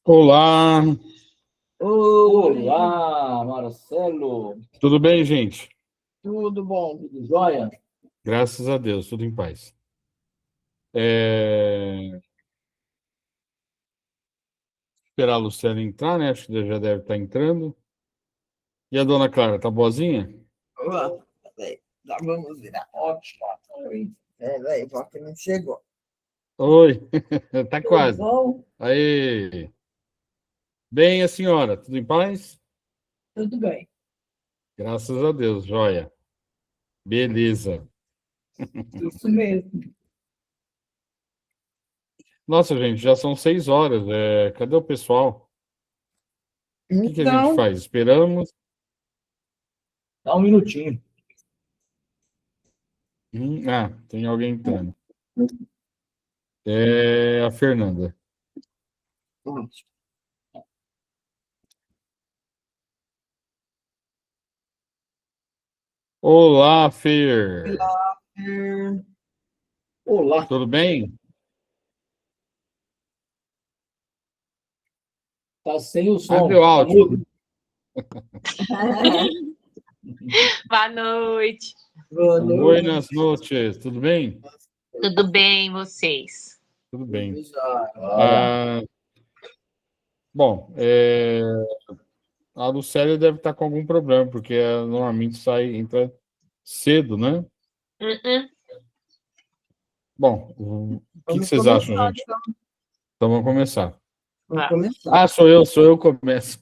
Olá, Olá, Marcelo. tudo bem, gente? Tudo bom? Tudo jóia? Graças a Deus, tudo em paz. Esperar a Luciana entrar, né? Acho que já deve estar entrando. E a dona Clara, tá boazinha? Olá. Peraí, já vamos virar. Ótimo. Peraí, porque não chegou. Oi, tá Tudo quase. bom? Aí, bem, a senhora, tudo em paz? Tudo bem. Graças a Deus, joia. Beleza. Isso mesmo. Nossa, gente, já são 6 horas. Cadê o pessoal? O que a gente Então, faz? Esperamos. dá um minutinho. Tem alguém entrando. É a Fernanda. Ótimo. Olá, Fer. Hum, Olá. Tudo bem? Tá sem o Abre o som. Tá áudio. mudo. Boa noite. Boa Buenas noite. noches, tudo bem? Tudo bem, vocês? Tudo Tudo bem. jóia. Ah, bom, a Lucélia deve estar com algum problema, porque ela normalmente entra cedo, né? Uh-uh. Bom, o que Vamos vocês acham, começar, gente? então. Então vamos começar. Vamos Vamos. começar. Ah, sou eu que começo.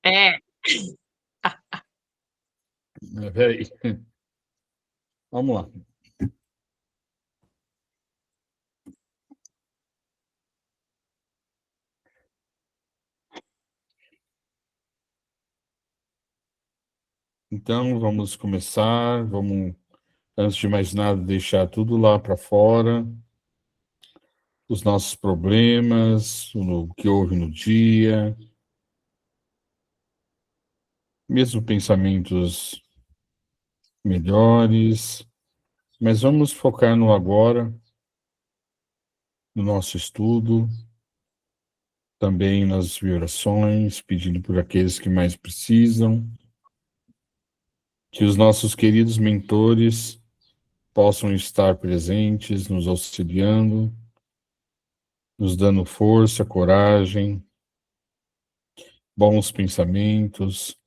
É, Peraí. Vamos lá. Então, vamos começar. Vamos, antes de mais nada, deixar tudo lá para fora. Os nossos problemas, o que houve no dia, mesmo pensamentos melhores, mas vamos focar no agora, no nosso estudo, também nas orações, pedindo por aqueles que mais precisam, que os nossos queridos mentores possam estar presentes, nos auxiliando, nos dando força, coragem, bons pensamentos.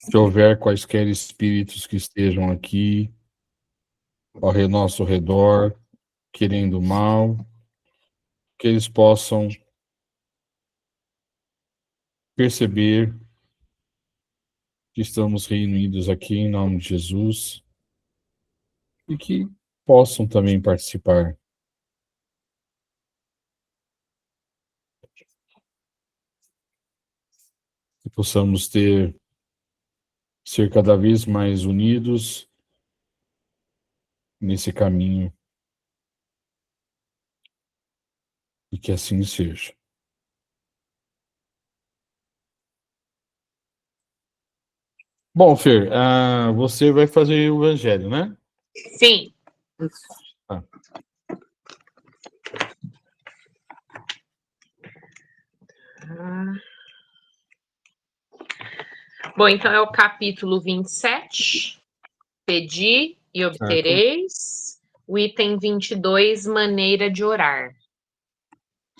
Se houver quaisquer espíritos que estejam aqui, ao nosso redor, querendo mal, que eles possam perceber que estamos reunidos aqui em nome de Jesus e que possam também participar. Que possamos ser cada vez mais unidos nesse caminho e que assim seja. Bom, Fer, você vai fazer o evangelho, né? sim. Ah, Bom, então é o capítulo 27. Pedi e certo. obtereis. O item 22, maneira de orar.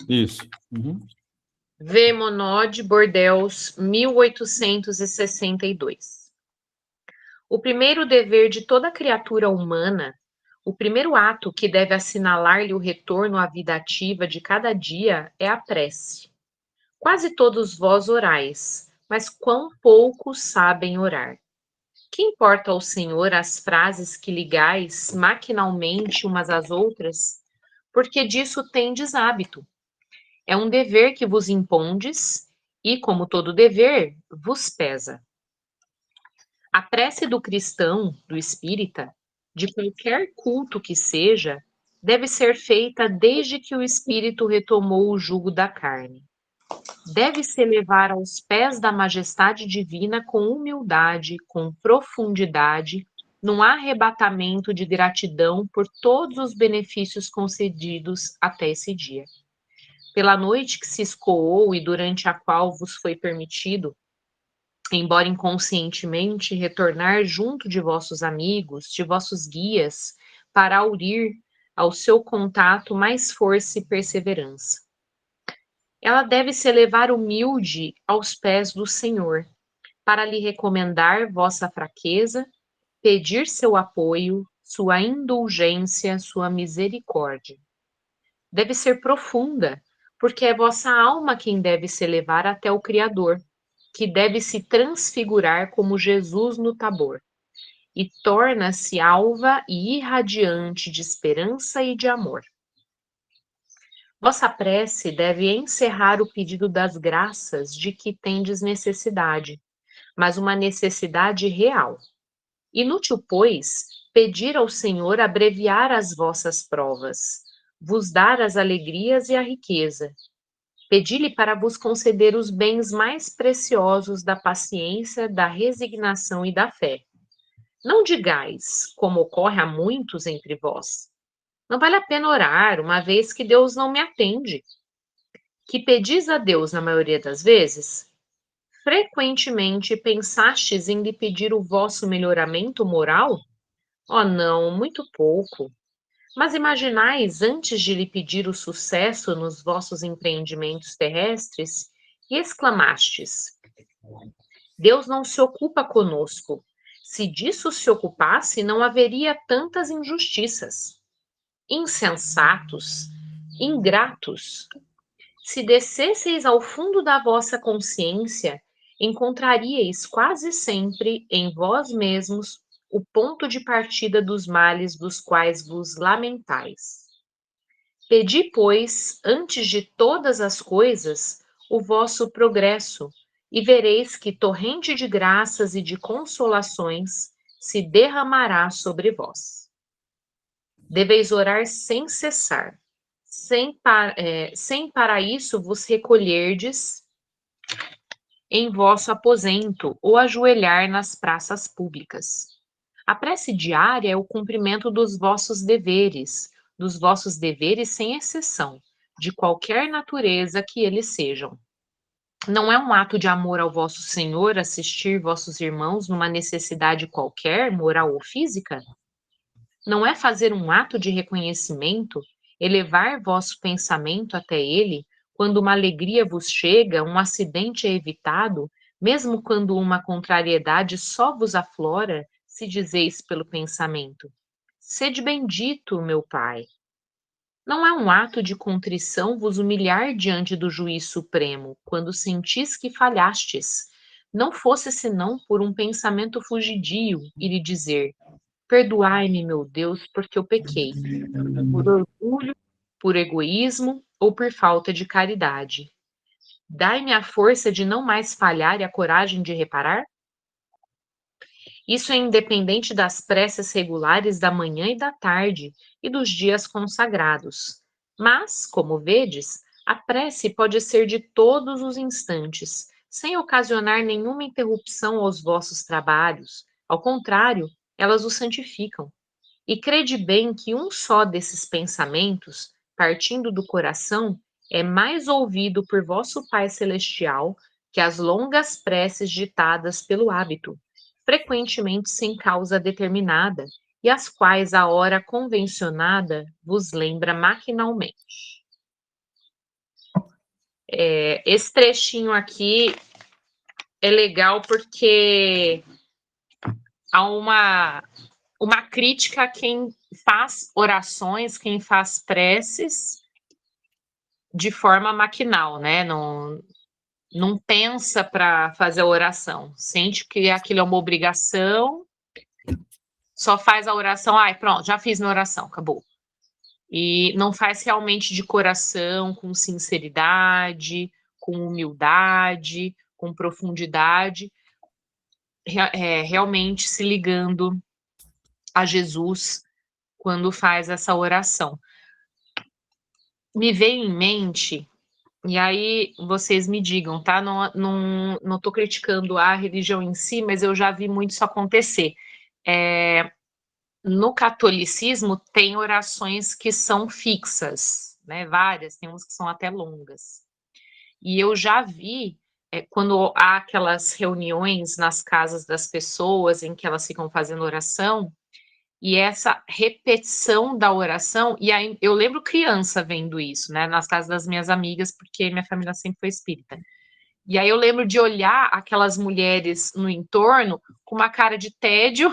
Isso. Uhum. V. Monod, Bordeaux, 1862. O primeiro dever de toda criatura humana, o primeiro ato que deve assinalar-lhe o retorno à vida ativa de cada dia é a prece. Quase todos vós orais, mas quão poucos sabem orar. Que importa ao Senhor as frases que ligais maquinalmente umas às outras, porque disso tendes hábito. É um dever que vos impondes e, como todo dever, vos pesa. A prece do cristão, do espírita, de qualquer culto que seja, deve ser feita desde que o espírito retomou o jugo da carne. Deve-se elevar aos pés da majestade divina com humildade, com profundidade, num arrebatamento de gratidão por todos os benefícios concedidos até esse dia. pela noite que se escoou e durante a qual vos foi permitido, embora inconscientemente, retornar junto de vossos amigos, de vossos guias, para aurir ao seu contato mais força e perseverança. Ela deve se elevar humilde aos pés do Senhor, para lhe recomendar vossa fraqueza, pedir seu apoio, sua indulgência, sua misericórdia. Deve ser profunda, porque é vossa alma quem deve se elevar até o Criador, que deve se transfigurar como Jesus no Tabor, e torna-se alva e irradiante de esperança e de amor. Vossa prece deve encerrar o pedido das graças de que tendes necessidade, mas uma necessidade real. Inútil, pois, pedir ao Senhor abreviar as vossas provas, vos dar as alegrias e a riqueza. Pedi-lhe para vos conceder os bens mais preciosos da paciência, da resignação e da fé. Não digais, como ocorre a muitos entre vós, não vale a pena orar, uma vez que Deus não me atende. Que pedis a Deus na maioria das vezes? Frequentemente pensastes em lhe pedir o vosso melhoramento moral? Oh, não, muito pouco. Mas imaginais antes de lhe pedir o sucesso nos vossos empreendimentos terrestres e exclamastes: Deus não se ocupa conosco. Se disso se ocupasse, não haveria tantas injustiças. Insensatos, ingratos. Se descesseis ao fundo da vossa consciência, encontraríeis quase sempre em vós mesmos o ponto de partida dos males dos quais vos lamentais. Pedi, pois, antes de todas as coisas, o vosso progresso, e vereis que torrente de graças e de consolações se derramará sobre vós. Deveis orar sem cessar, sem para isso vos recolherdes em vosso aposento ou ajoelhar nas praças públicas. A prece diária é o cumprimento dos vossos deveres sem exceção, de qualquer natureza que eles sejam. Não é um ato de amor ao vosso Senhor assistir vossos irmãos numa necessidade qualquer, moral ou física? Não é fazer um ato de reconhecimento, elevar vosso pensamento até ele, quando uma alegria vos chega, um acidente é evitado, mesmo quando uma contrariedade só vos aflora, se dizeis pelo pensamento: Sede bendito, meu Pai. Não é um ato de contrição vos humilhar diante do juiz supremo, quando sentis que falhastes, não fosse senão por um pensamento fugidio, e lhe dizer: Perdoai-me, meu Deus, porque eu pequei, por orgulho, por egoísmo ou por falta de caridade. Dai-me a força de não mais falhar e a coragem de reparar? Isso é independente das preces regulares da manhã e da tarde e dos dias consagrados. Mas, como vedes, a prece pode ser de todos os instantes, sem ocasionar nenhuma interrupção aos vossos trabalhos. Ao contrário, elas os santificam. E crede bem que um só desses pensamentos, partindo do coração, é mais ouvido por vosso Pai Celestial que as longas preces ditadas pelo hábito, frequentemente sem causa determinada, e as quais a hora convencionada vos lembra maquinalmente. Esse trechinho aqui é legal porque há uma crítica a quem faz orações, quem faz preces de forma maquinal, né? Não pensa para fazer a oração, sente que aquilo é uma obrigação, só faz a oração, ai, pronto, já fiz minha oração, acabou. E não faz realmente de coração, com sinceridade, com humildade, com profundidade, realmente se ligando a Jesus quando faz essa oração. Me veio em mente, e aí vocês me digam, tá? Não tô criticando a religião em si, mas eu já vi muito isso acontecer. No catolicismo tem orações que são fixas, né? Várias, tem umas que são até longas. E eu já vi quando há aquelas reuniões nas casas das pessoas em que elas ficam fazendo oração, e essa repetição da oração, e aí eu lembro criança vendo isso, né, nas casas das minhas amigas, porque minha família sempre foi espírita. E aí eu lembro de olhar aquelas mulheres no entorno com uma cara de tédio,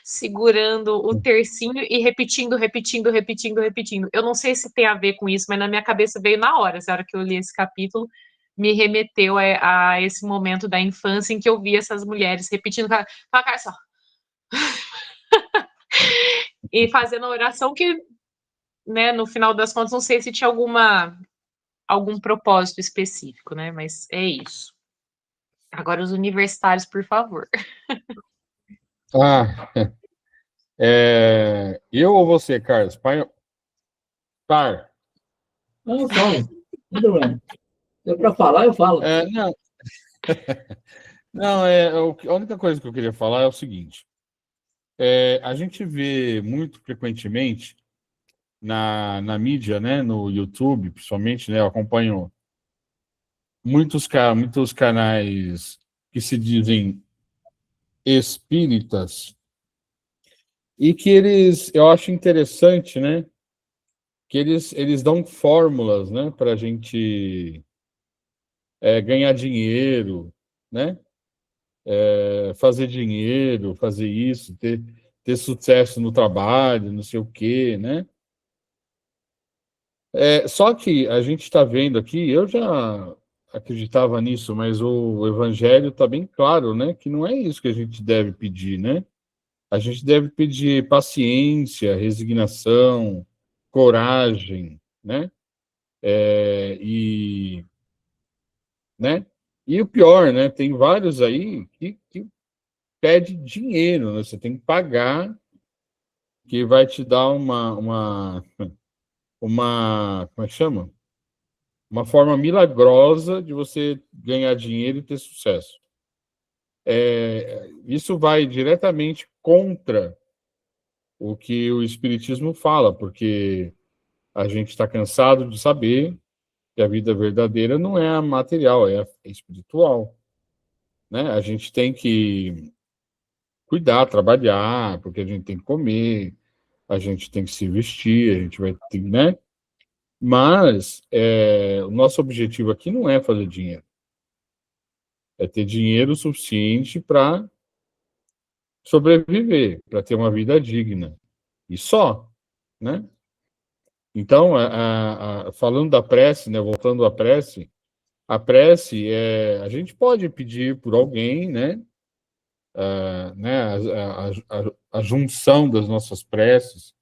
segurando o tercinho e repetindo, repetindo, repetindo, repetindo. Eu não sei se tem a ver com isso, mas na minha cabeça veio na hora, essa hora que eu li esse capítulo, me remeteu a esse momento da infância em que eu vi essas mulheres repetindo com a cara só. E fazendo a oração que, né, no final das contas, não sei se tinha algum propósito específico, né? Mas é isso. Agora os universitários, por favor. Ah, eu ou você, Carlos? Par. Não, eu falo. Não tem problema. Se é para falar, eu falo. Não, não, a única coisa que eu queria falar é o seguinte. A gente vê muito frequentemente na mídia, né, no YouTube, principalmente, né, eu acompanho muitos canais que se dizem espíritas e que eu acho interessante, né, que eles dão fórmulas, né, para a gente ganhar dinheiro, né, fazer dinheiro, fazer isso, ter sucesso no trabalho, não sei o quê, né? Só que a gente está vendo aqui, eu já acreditava nisso, mas o Evangelho está bem claro, né? Que não é isso que a gente deve pedir, né? A gente deve pedir paciência, resignação, coragem, né? Né? E o pior, né? Tem vários aí que pede dinheiro, né? Você tem que pagar, que vai te dar como é que chama? Uma forma milagrosa de você ganhar dinheiro e ter sucesso. Isso vai diretamente contra o que o Espiritismo fala, porque a gente está cansado de saber que a vida verdadeira não é a material, é espiritual. Né? A gente tem que cuidar, trabalhar, porque a gente tem que comer, a gente tem que se vestir, a gente vai ter, né? Mas o nosso objetivo aqui não é fazer dinheiro, é ter dinheiro suficiente para sobreviver, para ter uma vida digna. E só, né? Então, falando da prece, né, voltando à prece, a prece a gente pode pedir por alguém, né? A junção das nossas preces,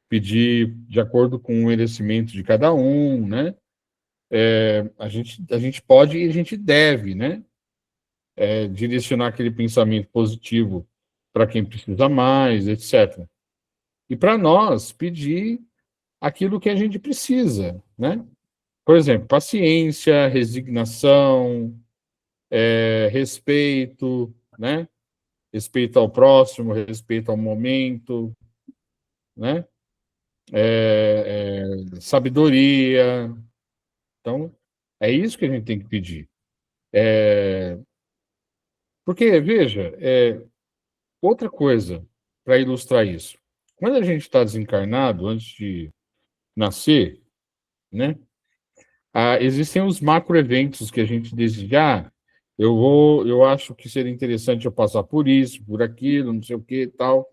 pedir de acordo com o merecimento de cada um, né? A gente pode e a gente deve, né? Direcionar aquele pensamento positivo para quem precisa mais, etc. E para nós, pedir aquilo que a gente precisa, né? Por exemplo, paciência, resignação, respeito, né? Respeito ao próximo, respeito ao momento, né? Sabedoria. Então, é isso que a gente tem que pedir. Porque, veja, outra coisa para ilustrar isso. Quando a gente está desencarnado, antes de nascer, né? Existem os macroeventos que a gente deseja. Eu acho que seria interessante eu passar por isso, por aquilo, não sei o que e tal.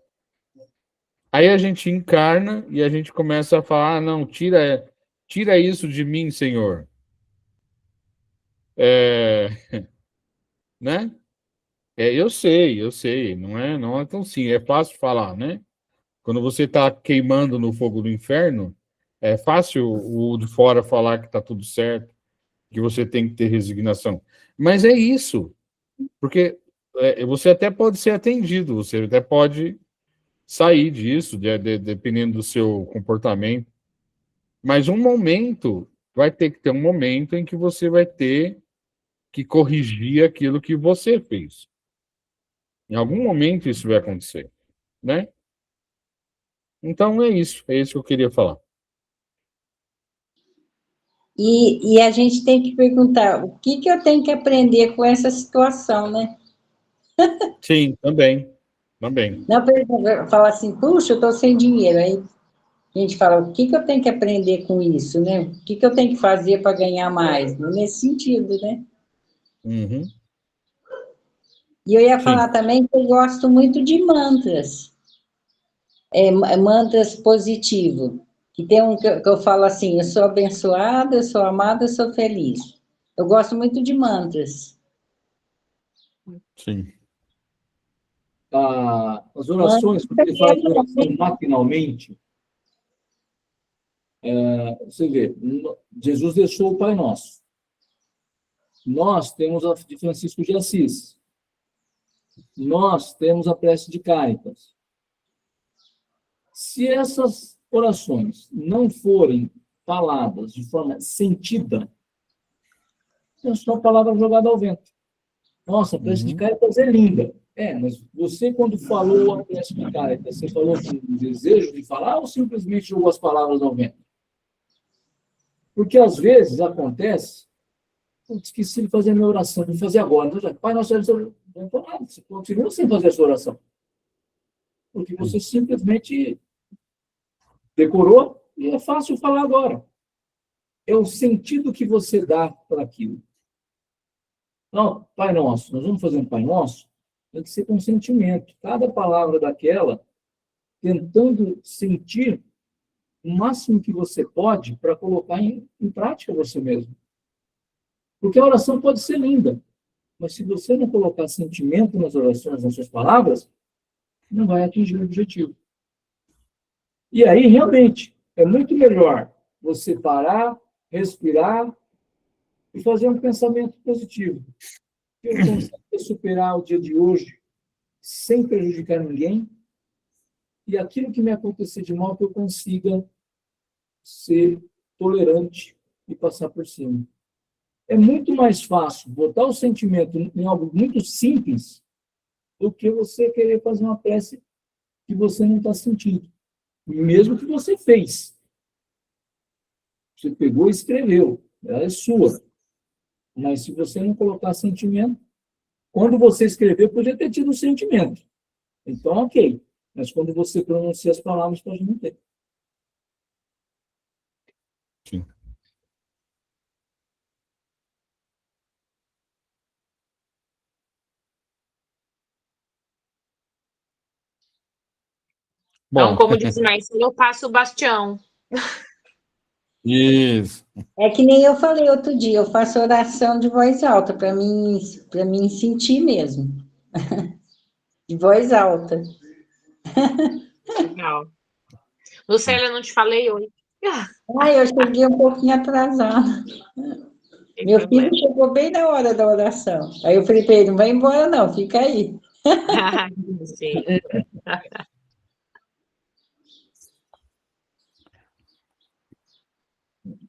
Aí a gente encarna e a gente começa a falar, não, tira isso de mim, Senhor. Né? Eu sei, não é tão simples, é fácil falar, né? Quando você está queimando no fogo do inferno, é fácil o de fora falar que está tudo certo, que você tem que ter resignação. Mas é isso, porque você até pode ser atendido, você até pode sair disso, dependendo do seu comportamento. Mas vai ter que ter um momento em que você vai ter que corrigir aquilo que você fez. Em algum momento isso vai acontecer, né? Então é isso que eu queria falar. E a gente tem que perguntar, o que eu tenho que aprender com essa situação, né? Sim, também. Também. Não, por exemplo, falar assim, puxa, eu estou sem dinheiro. Aí a gente fala, o que eu tenho que aprender com isso, né? O que eu tenho que fazer para ganhar mais? Nesse sentido, né? Uhum. E eu ia Sim. falar também que eu gosto muito de mantras. Mantras positivos. Que tem um que eu falo assim, eu sou abençoada, eu sou amada, eu sou feliz. Eu gosto muito de mantras. Sim. As orações, quando ele fala de oração maquinalmente, você vê, Jesus deixou o Pai Nosso. Nós temos a de Francisco de Assis. Nós temos a prece de Cáritas. Se essas orações não forem faladas de forma sentida, é só palavra jogada ao vento. Nossa, a prece de Cáritas é linda. Mas você, quando falou a prece de Cáritas, você falou com desejo de falar ou simplesmente jogou as palavras ao vento? Porque às vezes acontece, eu esqueci de fazer a minha oração, vou fazer agora. Então, Pai Nosso, você continua sem fazer a sua oração. Porque você simplesmente decorou e é fácil falar agora. É o sentido que você dá para aquilo. Não, Pai Nosso, nós vamos fazer um Pai Nosso, tem que ser com sentimento. Cada palavra daquela, tentando sentir o máximo que você pode para colocar em prática você mesmo. Porque a oração pode ser linda, mas se você não colocar sentimento nas orações, nas suas palavras, não vai atingir o objetivo. E aí, realmente, é muito melhor você parar, respirar e fazer um pensamento positivo. Eu consigo superar o dia de hoje sem prejudicar ninguém e aquilo que me acontecer de mal que eu consiga ser tolerante e passar por cima. É muito mais fácil botar o sentimento em algo muito simples do que você querer fazer uma prece que você não está sentindo. Mesmo que você fez. Você pegou e escreveu. Ela é sua. Mas se você não colocar sentimento, quando você escreveu, podia ter tido sentimento. Então, ok. Mas quando você pronuncia as palavras, pode não ter. Sim. Então, Bom, como diz Marcelo, eu passo o bastião. isso. É que nem eu falei outro dia, eu faço oração de voz alta, para mim sentir mesmo. De voz alta. Legal. Lucélia, não te falei hoje. Eu cheguei um pouquinho atrasada. Sem Meu filho problema. chegou bem na hora da oração. Aí eu falei para ele, não vai embora não, fica aí. Sim.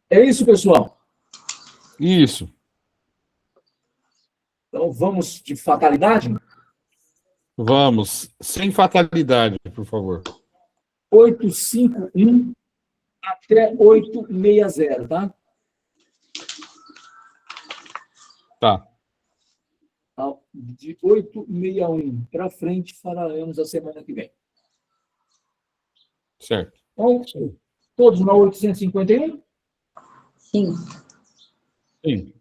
É isso, pessoal. Isso. Então, vamos de fatalidade? Vamos. Sem fatalidade, por favor. 851 até 860, tá? Tá. De 861 para frente, falaremos a semana que vem. Certo. Então, todos na 851? Sim. Sim.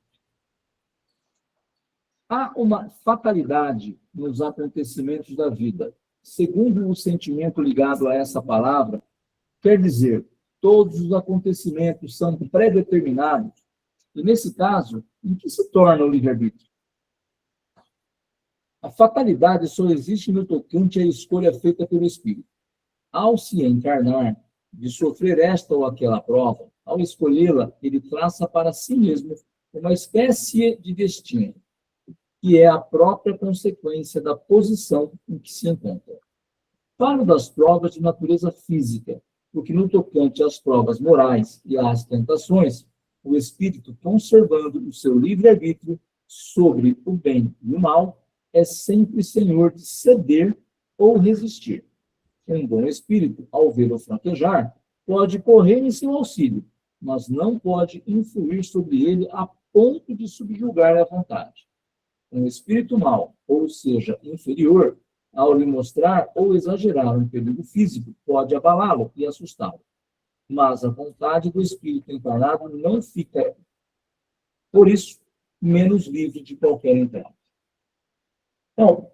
Há uma fatalidade nos acontecimentos da vida. Segundo o sentimento ligado a essa palavra, quer dizer, todos os acontecimentos são pré-determinados. E, nesse caso, em que se torna o livre-arbítrio? A fatalidade só existe no tocante à escolha feita pelo espírito. Ao se encarnar, de sofrer esta ou aquela prova, ao escolhê-la, ele traça para si mesmo uma espécie de destino, que é a própria consequência da posição em que se encontra. Falo das provas de natureza física, porque no tocante às provas morais e às tentações, o espírito, conservando o seu livre-arbítrio sobre o bem e o mal, é sempre senhor de ceder ou resistir. Um bom espírito, ao ver-o fraquejar, pode correr em seu auxílio, mas não pode influir sobre ele a ponto de subjugar a vontade. Um espírito mau, ou seja, inferior, ao lhe mostrar ou exagerar um perigo físico, pode abalá-lo e assustá-lo. Mas a vontade do espírito encarnado não fica, por isso, menos livre de qualquer entrave. Então,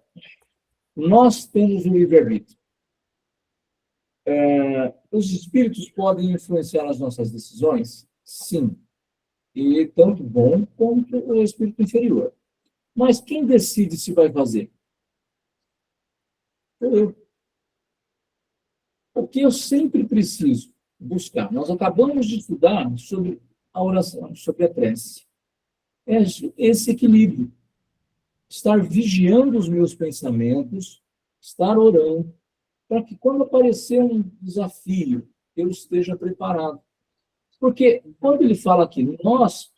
nós temos o livre-arbítrio. Os espíritos podem influenciar as nossas decisões? Sim. E tanto bom quanto o espírito inferior. Mas quem decide se vai fazer? Eu. O que eu sempre preciso buscar? Nós acabamos de estudar sobre a oração, sobre a prece. É esse equilíbrio. Estar vigiando os meus pensamentos, estar orando, para que quando aparecer um desafio, eu esteja preparado. Porque quando ele fala aqui, nós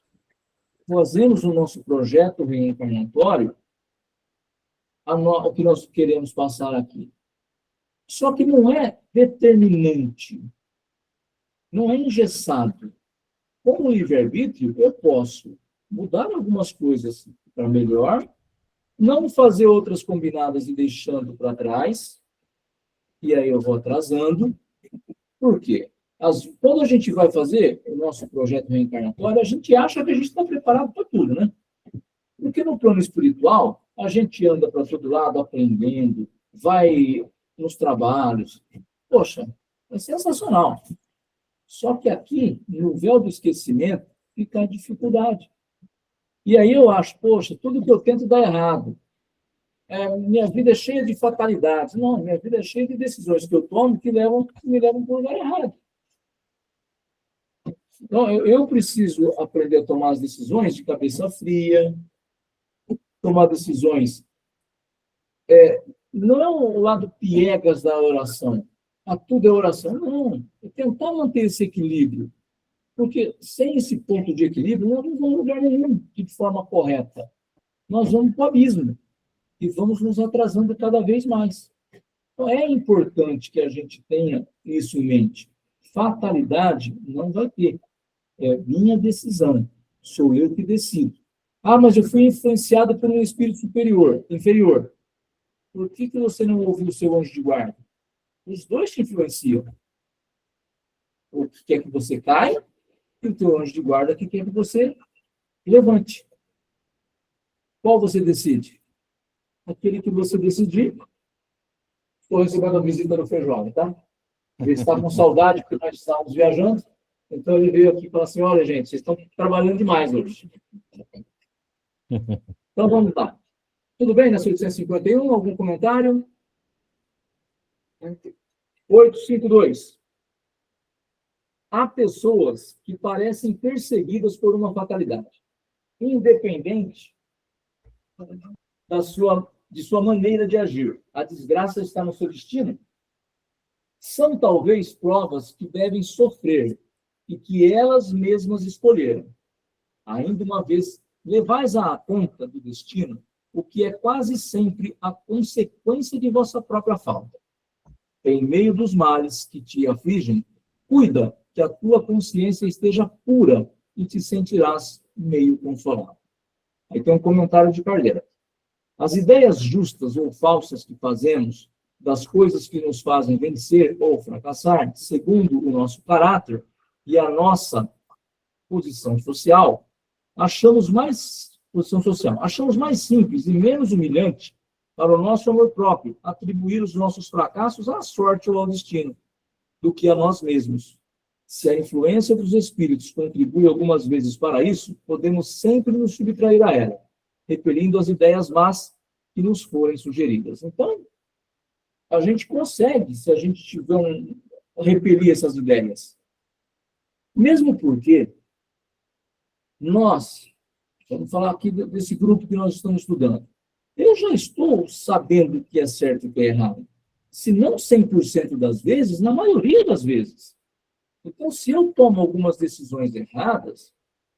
fazemos o nosso projeto reencarnatório, o que nós queremos passar aqui. Só que não é determinante, não é engessado. Com o livre-arbítrio, eu posso mudar algumas coisas para melhor, não fazer outras combinadas e deixando para trás, e aí eu vou atrasando. Por quê? Quando a gente vai fazer o nosso projeto reencarnatório, a gente acha que a gente está preparado para tudo, né? Porque no plano espiritual, a gente anda para todo lado aprendendo, vai nos trabalhos. Poxa, é sensacional. Só que aqui, no véu do esquecimento, fica a dificuldade. E aí eu acho, poxa, tudo que eu tento dá errado. Minha vida é cheia de fatalidades. Não, minha vida é cheia de decisões que eu tomo que me levam para o lugar errado. Então, eu preciso aprender a tomar as decisões de cabeça fria, tomar decisões. Não é o lado piegas da oração. Tudo é oração. Não. É tentar manter esse equilíbrio. Porque sem esse ponto de equilíbrio, nós não vamos a lugar nenhum de forma correta. Nós vamos para o abismo. E vamos nos atrasando cada vez mais. Então, é importante que a gente tenha isso em mente. Fatalidade não vai ter. É minha decisão. Sou eu que decido. Mas eu fui influenciado por um espírito inferior. Por que você não ouviu o seu anjo de guarda? Os dois te influenciam. O que quer que você caia e o teu anjo de guarda que quer que você levante. Qual você decide? Aquele que você decidir. Estou recebendo a visita do Feijoada, tá? Ele está com saudade porque nós estávamos viajando. Então ele veio aqui e falou assim, olha, gente, vocês estão trabalhando demais hoje. Então vamos lá. Tudo bem nessa 851? Algum comentário? 852. Há pessoas que parecem perseguidas por uma fatalidade, independente de sua maneira de agir. A desgraça está no seu destino? São talvez provas que devem sofrer e que elas mesmas escolheram. Ainda uma vez, levais à conta do destino o que é quase sempre a consequência de vossa própria falta. Em meio dos males que te afligem, cuida que a tua consciência esteja pura e te sentirás meio consolado. Aí tem um comentário de Cardeira. As ideias justas ou falsas que fazemos das coisas que nos fazem vencer ou fracassar, segundo o nosso caráter e a nossa posição social, achamos mais simples e menos humilhante para o nosso amor próprio atribuir os nossos fracassos à sorte ou ao destino, do que a nós mesmos. Se a influência dos espíritos contribui algumas vezes para isso, podemos sempre nos subtrair a ela, repelindo as ideias más que nos forem sugeridas. Então, a gente consegue, se a gente tiver repelir essas ideias. Mesmo porque nós, vamos falar aqui desse grupo que nós estamos estudando, eu já estou sabendo o que é certo e o que é errado. Se não 100% das vezes, na maioria das vezes. Então, se eu tomo algumas decisões erradas,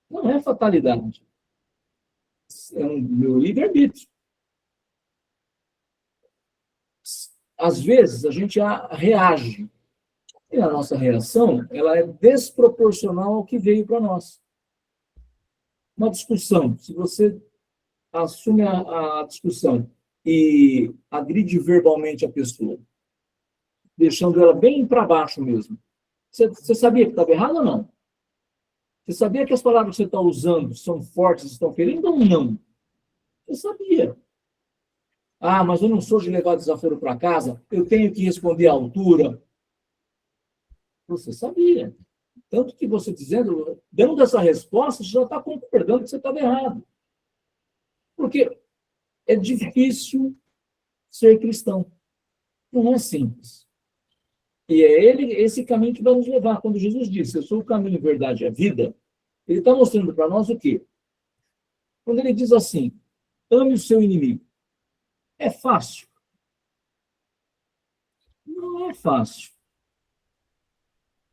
não é fatalidade. É um meu livre-arbítrio. Às vezes, a gente reage. E a nossa reação, ela é desproporcional ao que veio para nós. Uma discussão, se você assume a discussão e agride verbalmente a pessoa, deixando ela bem para baixo mesmo, você sabia que estava errado ou não? Você sabia que as palavras que você está usando são fortes, estão ferindo ou não? Você sabia. Ah, mas eu não sou de levar desaforo para casa, eu tenho que responder à altura. Você sabia. Tanto que você dando essa resposta, você já está concordando que você estava errado. Porque é difícil ser cristão. Não é simples. E é esse caminho que vai nos levar. Quando Jesus disse, eu sou o caminho, a verdade e a vida, ele está mostrando para nós o quê? Quando ele diz assim, ame o seu inimigo. É fácil? Não é fácil.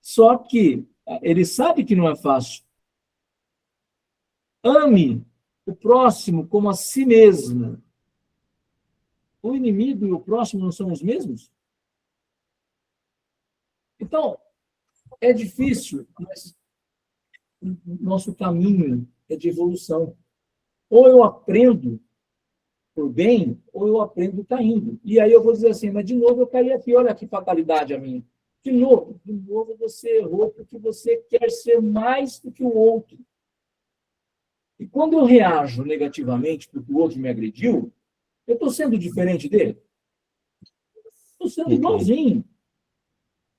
Só que ele sabe que não é fácil. Ame o próximo como a si mesmo. O inimigo e o próximo não são os mesmos? Então, é difícil, mas o nosso caminho é de evolução. Ou eu aprendo por bem, ou eu aprendo caindo. E aí eu vou dizer assim, mas de novo eu caí aqui, olha que fatalidade a minha. De novo você errou porque você quer ser mais do que o outro. E quando eu reajo negativamente porque o outro me agrediu, eu estou sendo diferente dele? Estou sendo igualzinho.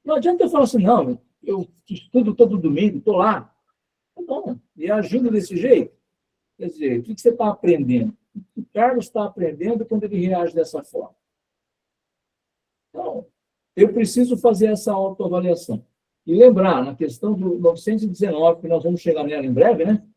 Não adianta eu falar assim, não, eu estudo todo domingo, estou lá. Tá bom, e agindo desse jeito. Quer dizer, o que você está aprendendo? O Carlos está aprendendo quando ele reage dessa forma. Então, eu preciso fazer essa autoavaliação. E lembrar, na questão do 919, que nós vamos chegar nela em breve, né?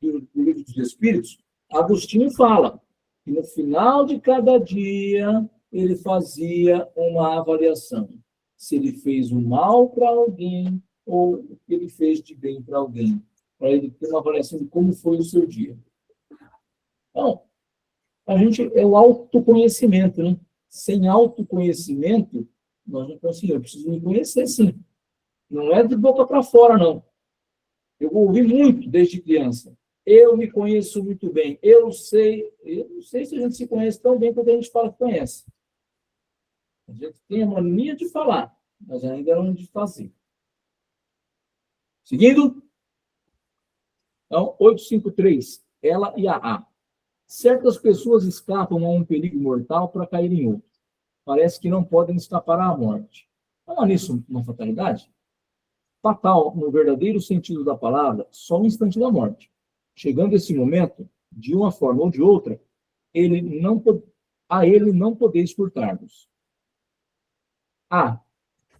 Do Livro dos Espíritos, Agostinho fala que no final de cada dia ele fazia uma avaliação. Se ele fez o mal para alguém ou o que ele fez de bem para alguém. Para ele ter uma avaliação de como foi o seu dia. Então, a gente é o autoconhecimento, né? Sem autoconhecimento, nós não conseguimos. Eu preciso me conhecer, sim. Não é de boca para fora, não. Eu ouvi muito desde criança. Eu me conheço muito bem. Eu não sei se a gente se conhece tão bem quanto a gente fala que conhece. A gente tem a mania de falar, mas ainda não de fazer. Seguindo? Então, 853. Ela e a A. Certas pessoas escapam a um perigo mortal para cair em outro. Parece que não podem escapar à morte. Não há nisso uma fatalidade? Fatal, no verdadeiro sentido da palavra, só um instante da morte. Chegando esse momento, de uma forma ou de outra, ele não podeis furtar-vos.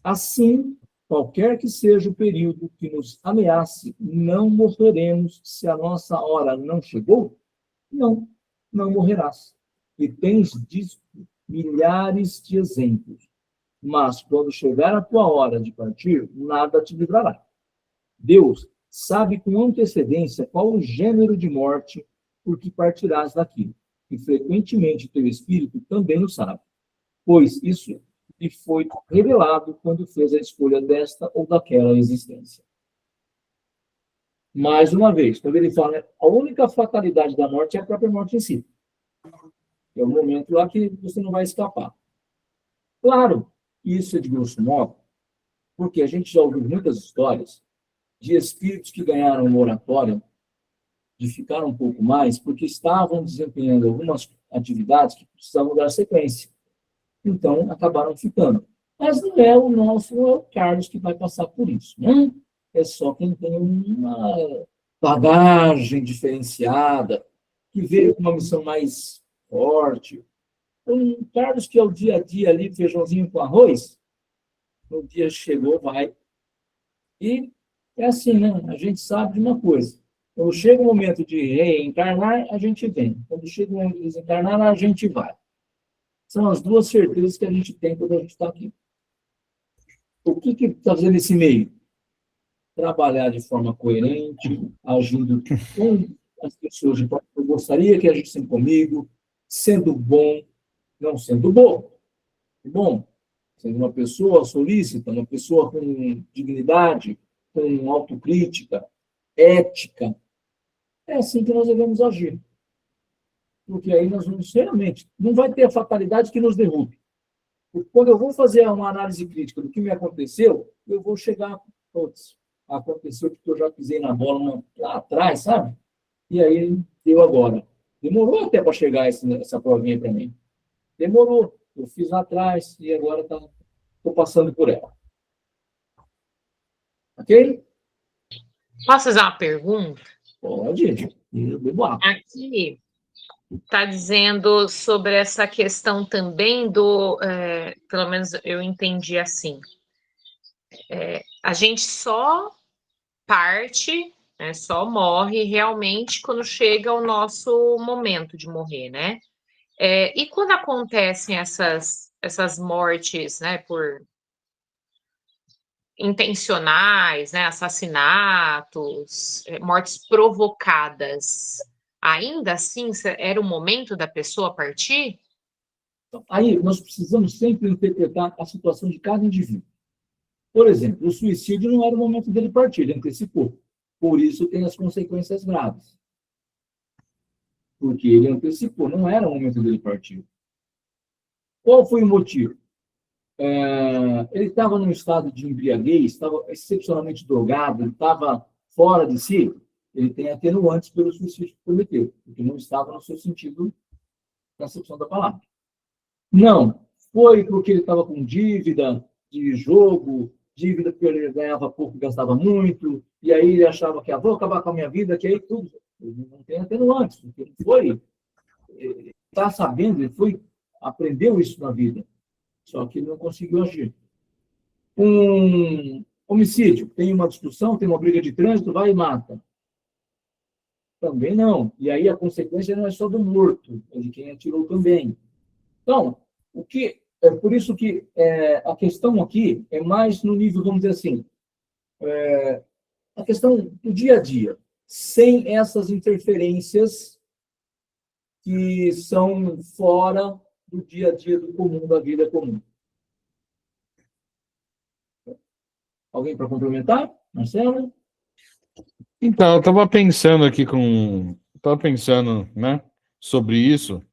Assim, qualquer que seja o período que nos ameace, não morreremos se a nossa hora não chegou? Não morrerás. E tens disso milhares de exemplos. Mas, quando chegar a tua hora de partir, nada te livrará. Deus sabe com antecedência qual o gênero de morte por que partirás daqui. E, frequentemente, teu espírito também o sabe. Pois isso lhe foi revelado quando fez a escolha desta ou daquela existência. Mais uma vez, quando ele fala, a única fatalidade da morte é a própria morte em si. É o momento lá que você não vai escapar. Claro, isso é de grosso modo, porque a gente já ouviu muitas histórias de espíritos que ganharam uma oratória, de ficar um pouco mais, porque estavam desempenhando algumas atividades que precisavam dar sequência. Então, acabaram ficando. Mas não é o Carlos que vai passar por isso, né? É só quem tem uma bagagem diferenciada, que veio com uma missão mais forte. Um Carlos que é o dia a dia ali, feijãozinho com arroz, no dia chegou, vai. E é assim, né? A gente sabe de uma coisa. Quando chega o momento de reencarnar, a gente vem. Quando chega o momento de desencarnar, a gente vai. São as duas certezas que a gente tem quando a gente está aqui. O que está fazendo esse meio? Trabalhar de forma coerente, agindo com as pessoas de forma que eu gostaria que agissem comigo, sendo bom, não sendo bom. Bom, Sendo uma pessoa solícita, uma pessoa com dignidade, com autocrítica, ética. É assim que nós devemos agir. Porque aí nós vamos realmente... Não vai ter a fatalidade que nos derrube. Porque quando eu vou fazer uma análise crítica do que me aconteceu, eu vou chegar... Putz, aconteceu porque eu já pisei na bola lá atrás, sabe? E aí deu agora. Demorou até para chegar essa provinha para mim. Demorou. Eu fiz lá atrás e agora estou passando por ela. Ok? Posso fazer uma pergunta? Pode. Eu bebo água. Aqui está dizendo sobre essa questão também do, pelo menos eu entendi assim, a gente só parte, né, só morre realmente quando chega o nosso momento de morrer, né? E quando acontecem essas mortes, né, por intencionais, né, assassinatos, mortes provocadas, ainda assim era o momento da pessoa partir? Então, aí nós precisamos sempre interpretar a situação de cada indivíduo. Por exemplo, o suicídio não era o momento dele partir, ele antecipou. Por isso tem as consequências graves. Porque ele antecipou, não era o momento dele partir. Qual foi o motivo? Ele estava num estado de embriaguez, estava excepcionalmente drogado, ele estava fora de si, ele tem atenuantes pelo suicídio que cometeu, porque não estava no seu sentido, na acepção da palavra. Não, foi porque ele estava com dívida de jogo, dívida porque ele ganhava pouco e gastava muito, e aí ele achava que vou acabar com a minha vida, que aí tudo. Ele não tem atenuantes, porque ele está sabendo, aprendeu isso na vida. Só que ele não conseguiu agir. Um homicídio, tem uma discussão, tem uma briga de trânsito, vai e mata. Também não. E aí a consequência não é só do morto, é de quem atirou também. Então, por isso que a questão aqui é mais no nível, vamos dizer assim, a questão do dia a dia, sem essas interferências que são fora do dia a dia do comum, da vida comum. Alguém para complementar? Marcelo? Então, eu estava pensando aqui né, sobre isso.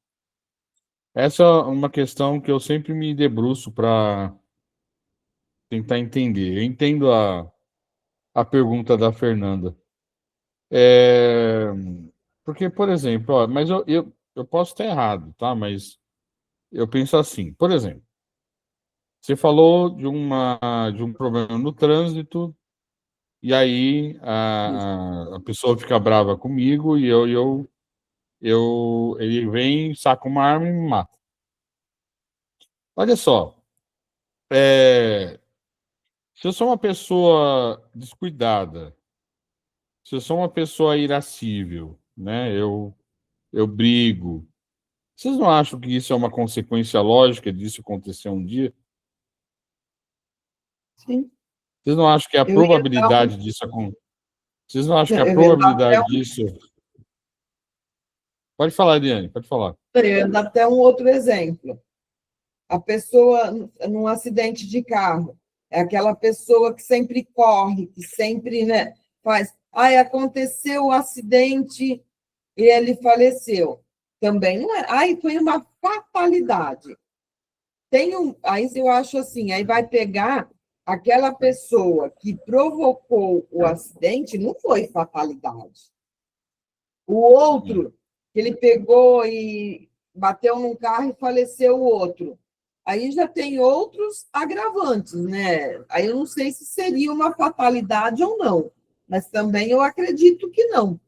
Essa é uma questão que eu sempre me debruço para tentar entender. Eu entendo a pergunta da Fernanda. Porque, por exemplo, mas eu posso estar errado, tá? Mas eu penso assim, por exemplo, você falou de um problema no trânsito, e aí a pessoa fica brava comigo e ele vem, saca uma arma e me mata. Olha só, se eu sou uma pessoa descuidada, se eu sou uma pessoa irascível, né? Eu brigo. Vocês não acham que isso é uma consequência lógica disso acontecer um dia? Sim. Vocês não acham que a probabilidade disso acontecer? Vocês não acham que a probabilidade disso... Pode falar, Eliane, pode falar. Eu ia dar até um outro exemplo. A pessoa, num acidente de carro, é aquela pessoa que sempre corre, que sempre, né, faz. Aconteceu o acidente e ele faleceu. Também não é. Foi uma fatalidade. Aí eu acho assim, aí vai pegar aquela pessoa que provocou o acidente, não foi fatalidade. O outro, que ele pegou e bateu num carro e faleceu o outro. Aí já tem outros agravantes, né? Aí eu não sei se seria uma fatalidade ou não, mas também eu acredito que não.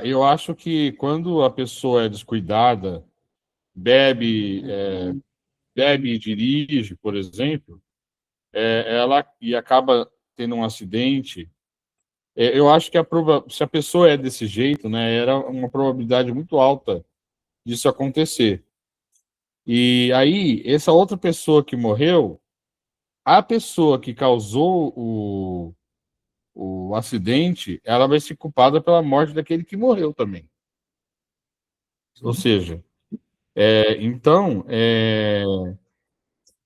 Eu acho que quando a pessoa é descuidada, bebe e dirige, por exemplo, ela e acaba tendo um acidente, eu acho que se a pessoa é desse jeito, né, era uma probabilidade muito alta disso acontecer. E aí, essa outra pessoa que morreu, a pessoa que causou o acidente, ela vai ser culpada pela morte daquele que morreu também. Ou seja, então,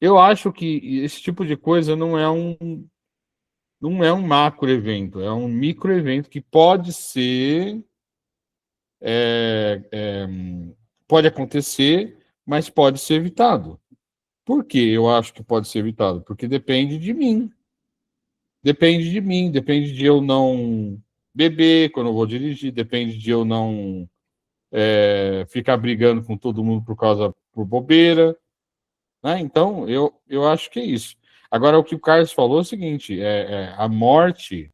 Eu acho que esse tipo de coisa não é um macro evento, é um micro evento que pode ser, é, é, pode acontecer, mas pode ser evitado. Por que eu acho que pode ser evitado? Porque depende de mim. Depende de mim, depende de eu não beber quando eu vou dirigir, depende de eu não ficar brigando com todo mundo por bobeira, né? Então, eu acho que é isso. Agora, o que o Carlos falou é o seguinte: a morte,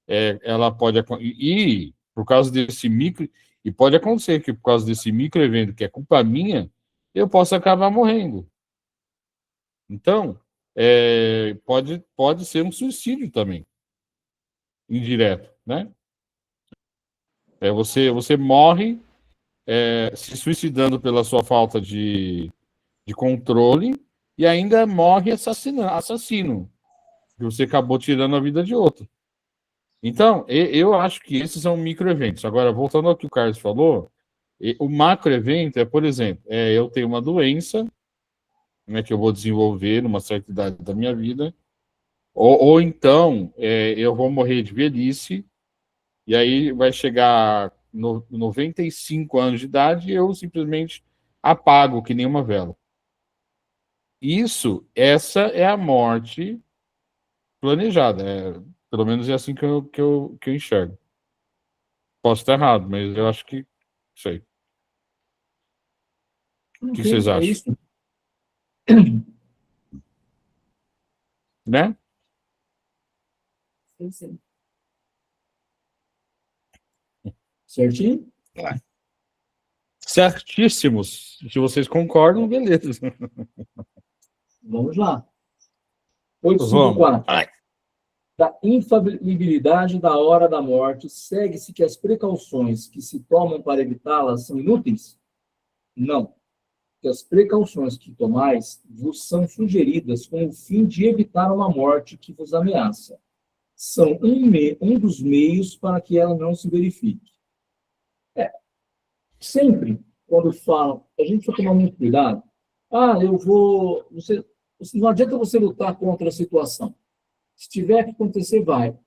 ela pode e por causa desse micro, e pode acontecer que por causa desse micro evento que é culpa minha, eu possa acabar morrendo. Então, pode ser um suicídio também, indireto, né? Você morre se suicidando pela sua falta de controle e ainda morre assassino, que você acabou tirando a vida de outro. Então, eu acho que esses são microeventos. Agora, voltando ao que o Carlos falou, o macroevento é, por exemplo, eu tenho uma doença, né, que eu vou desenvolver numa certa idade da minha vida, ou então eu vou morrer de velhice, e aí vai chegar no 95 anos de idade e eu simplesmente apago que nem uma vela. Essa é a morte planejada. Pelo menos é assim que eu enxergo. Posso estar errado, mas eu acho que sei. O que vocês É acham? isso. Né? Sim, sim. Certinho? Certíssimos. Se vocês concordam, beleza. Vamos lá. Vamos. 854. Ai. Da infalibilidade da hora da morte, segue-se que as precauções que se tomam para evitá-la são inúteis? Não. Que as precauções que tomais vos são sugeridas com o fim de evitar uma morte que vos ameaça. São um dos meios para que ela não se verifique. Sempre, quando falam, a gente precisa tomar muito cuidado. Eu vou... não adianta você lutar contra a situação. Se tiver que acontecer, vai.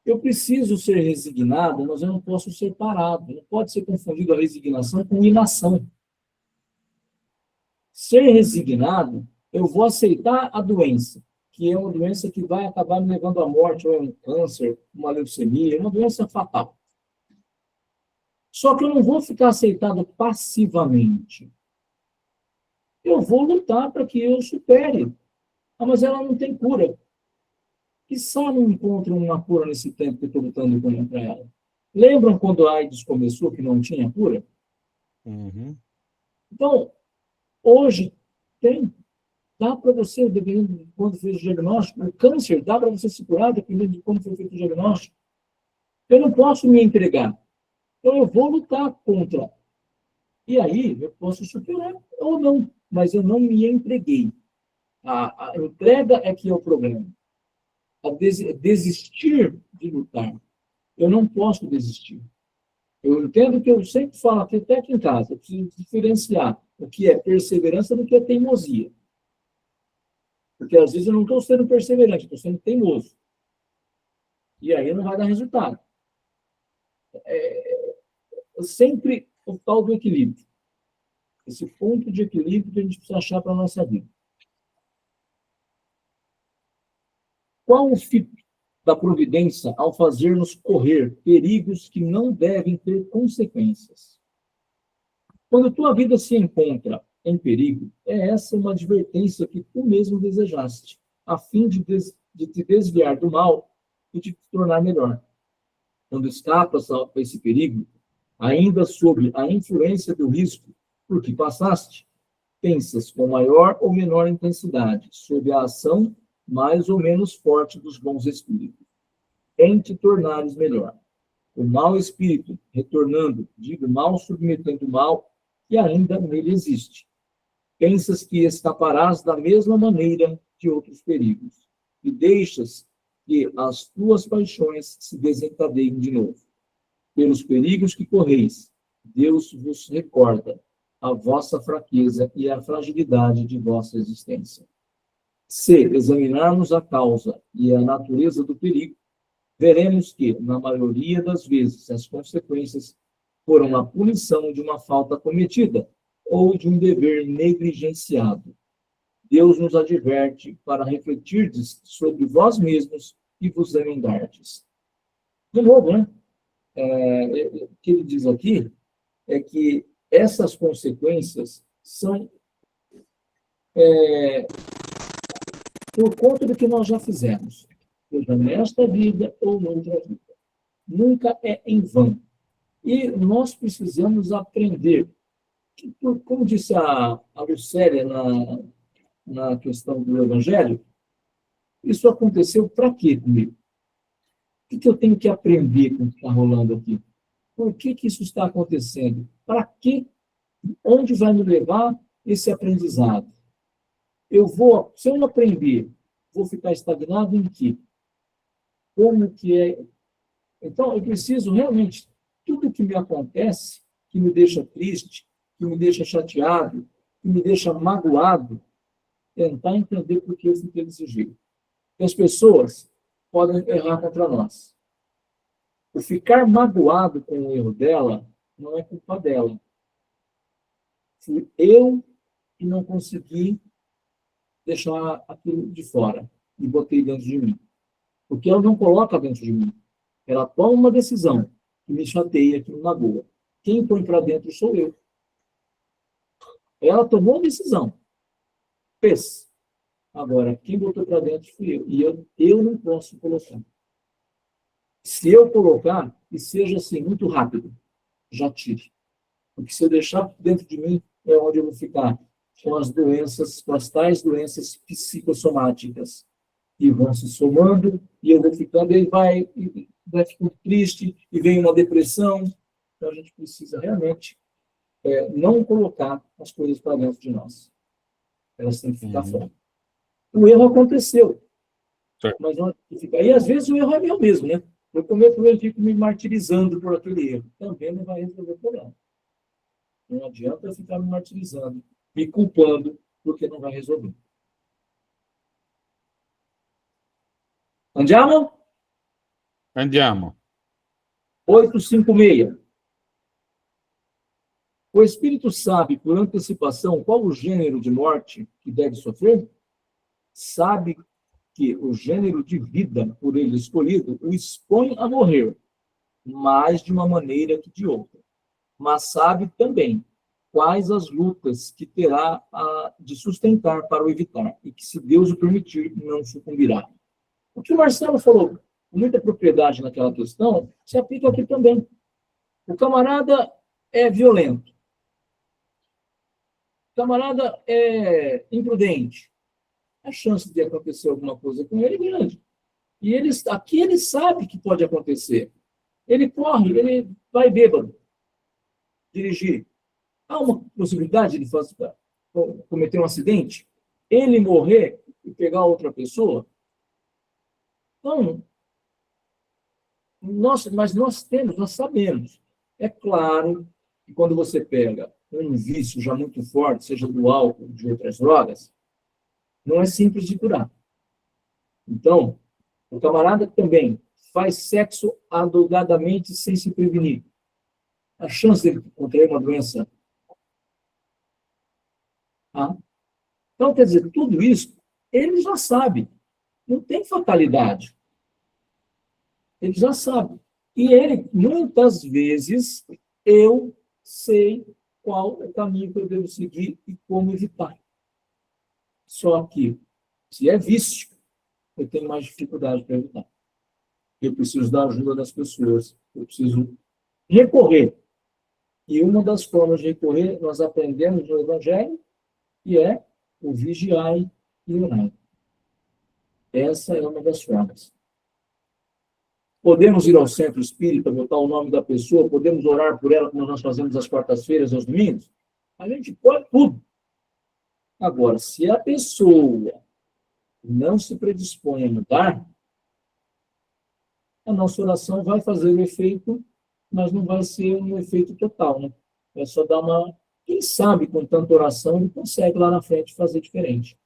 Eu preciso ser resignado, mas eu não posso ser parado. Não pode ser confundido a resignação com inação. Ser resignado, eu vou aceitar a doença, que é uma doença que vai acabar me levando à morte, ou é um câncer, uma leucemia, é uma doença fatal. Só que eu não vou ficar aceitado passivamente. Eu vou lutar para que eu supere. Mas ela não tem cura. E só não encontro uma cura nesse tempo que eu estou lutando contra ela. Lembram quando a AIDS começou, que não tinha cura? Uhum. Então, hoje tem. Dá para você, dependendo de quando fez o diagnóstico, o câncer, dá para você se curar, dependendo de como foi feito o diagnóstico. Eu não posso me entregar. Então, eu vou lutar contra. E aí, eu posso superar ou não, mas eu não me entreguei. A entrega é que é o problema. Desistir de lutar. Eu não posso desistir. Eu entendo que eu sempre falo até aqui em casa, eu preciso diferenciar o que é perseverança do que é teimosia. Porque às vezes eu não estou sendo perseverante, estou sendo teimoso. E aí não vai dar resultado. Sempre o tal do equilíbrio. Esse ponto de equilíbrio que a gente precisa achar para a nossa vida. Qual o fim da providência ao fazer-nos correr perigos que não devem ter consequências? Quando tua vida se encontra em perigo, essa uma advertência que tu mesmo desejaste, a fim de te desviar do mal e de te tornar melhor. Quando escapas a esse perigo, ainda sob a influência do risco por que passaste, pensas com maior ou menor intensidade sob a ação mais ou menos forte dos bons espíritos, em te tornares melhor. O mau espírito, retornando, mal submetendo o mal, e ainda nele existe. Pensas que escaparás da mesma maneira de outros perigos, e deixas que as tuas paixões se desencadeiem de novo. Pelos perigos que correis, Deus vos recorda a vossa fraqueza e a fragilidade de vossa existência. Se examinarmos a causa e a natureza do perigo, veremos que, na maioria das vezes, as consequências foram a punição de uma falta cometida ou de um dever negligenciado. Deus nos adverte para refletirdes sobre vós mesmos e vos emendardes. De novo, né? O que ele diz aqui é que essas consequências são por conta do que nós já fizemos, seja nesta vida ou noutra vida. Nunca é em vão. E nós precisamos aprender, como disse a Lucélia na questão do Evangelho, isso aconteceu para quê comigo? O que eu tenho que aprender com o que está rolando aqui? Por que isso está acontecendo? Para quê? Onde vai me levar esse aprendizado? Se eu não aprender, vou ficar estagnado em quê? Como que é? Então, eu preciso realmente, tudo que me acontece, que me deixa triste, que me deixa chateado, que me deixa magoado, tentar entender por que eu fiquei desse jeito. Porque as pessoas podem errar contra nós. O ficar magoado com o erro dela não é culpa dela. Fui eu que não consegui deixar aquilo de fora e botei dentro de mim. Porque ela não coloca dentro de mim. Ela toma uma decisão que me chateia, que me magoa. Quem põe para dentro sou eu. Ela tomou uma decisão. Fez. Agora, quem botou para dentro fui eu. E eu não posso colocar. Se eu colocar, e seja assim, muito rápido, já tire. Porque se eu deixar dentro de mim, é onde eu vou ficar com as doenças, com as tais doenças psicossomáticas. E vão se somando, e eu vou ficando, ele vai ficando triste, e vem uma depressão. Então, a gente precisa realmente não colocar as coisas para dentro de nós. Elas têm que ficar fora. O erro aconteceu. Certo. Mas não fica. E, às vezes, o erro é meu mesmo, né? Eu cometo o erro e fico me martirizando por aquele erro. Também não vai resolver o problema. Não adianta eu ficar me martirizando, me culpando, porque não vai resolver. Andiamo? Andiamo. 856. O espírito sabe, por antecipação, qual o gênero de morte que deve sofrer? Sabe que o gênero de vida por ele escolhido o expõe a morrer, mais de uma maneira que de outra. Mas sabe também quais as lutas que terá de sustentar para o evitar, e que, se Deus o permitir, não sucumbirá. O que o Marcelo falou com muita propriedade naquela questão, se aplica aqui também. O camarada é violento. O camarada é imprudente. A chance de acontecer alguma coisa com ele é grande. E aqui ele sabe que pode acontecer. Ele corre, ele vai bêbado dirigir. Há uma possibilidade de cometer um acidente, ele morrer e pegar outra pessoa? Então, nós sabemos. É claro que quando você pega um vício já muito forte, seja do álcool, de outras drogas, não é simples de curar. Então, o camarada também faz sexo adogadamente sem se prevenir. A chance de ele contrair uma doença. Então, quer dizer, tudo isso, ele já sabe. Não tem fatalidade. Ele já sabe. E ele, muitas vezes, eu sei qual é o caminho que eu devo seguir e como evitar. Só que, se é vício, eu tenho mais dificuldade para evitar. Eu preciso da ajuda das pessoas. Eu preciso recorrer. E uma das formas de recorrer, nós aprendemos no Evangelho, que é o vigiai e orai. Essa é uma das formas. Podemos ir ao centro espírita, botar o nome da pessoa, podemos orar por ela, como nós fazemos às quartas-feiras, aos domingos. A gente pode tudo. Agora, se a pessoa não se predispõe a mudar, a nossa oração vai fazer o efeito, mas não vai ser um efeito total, né? É só dar uma... Quem sabe, com tanta oração, ele consegue lá na frente fazer diferente.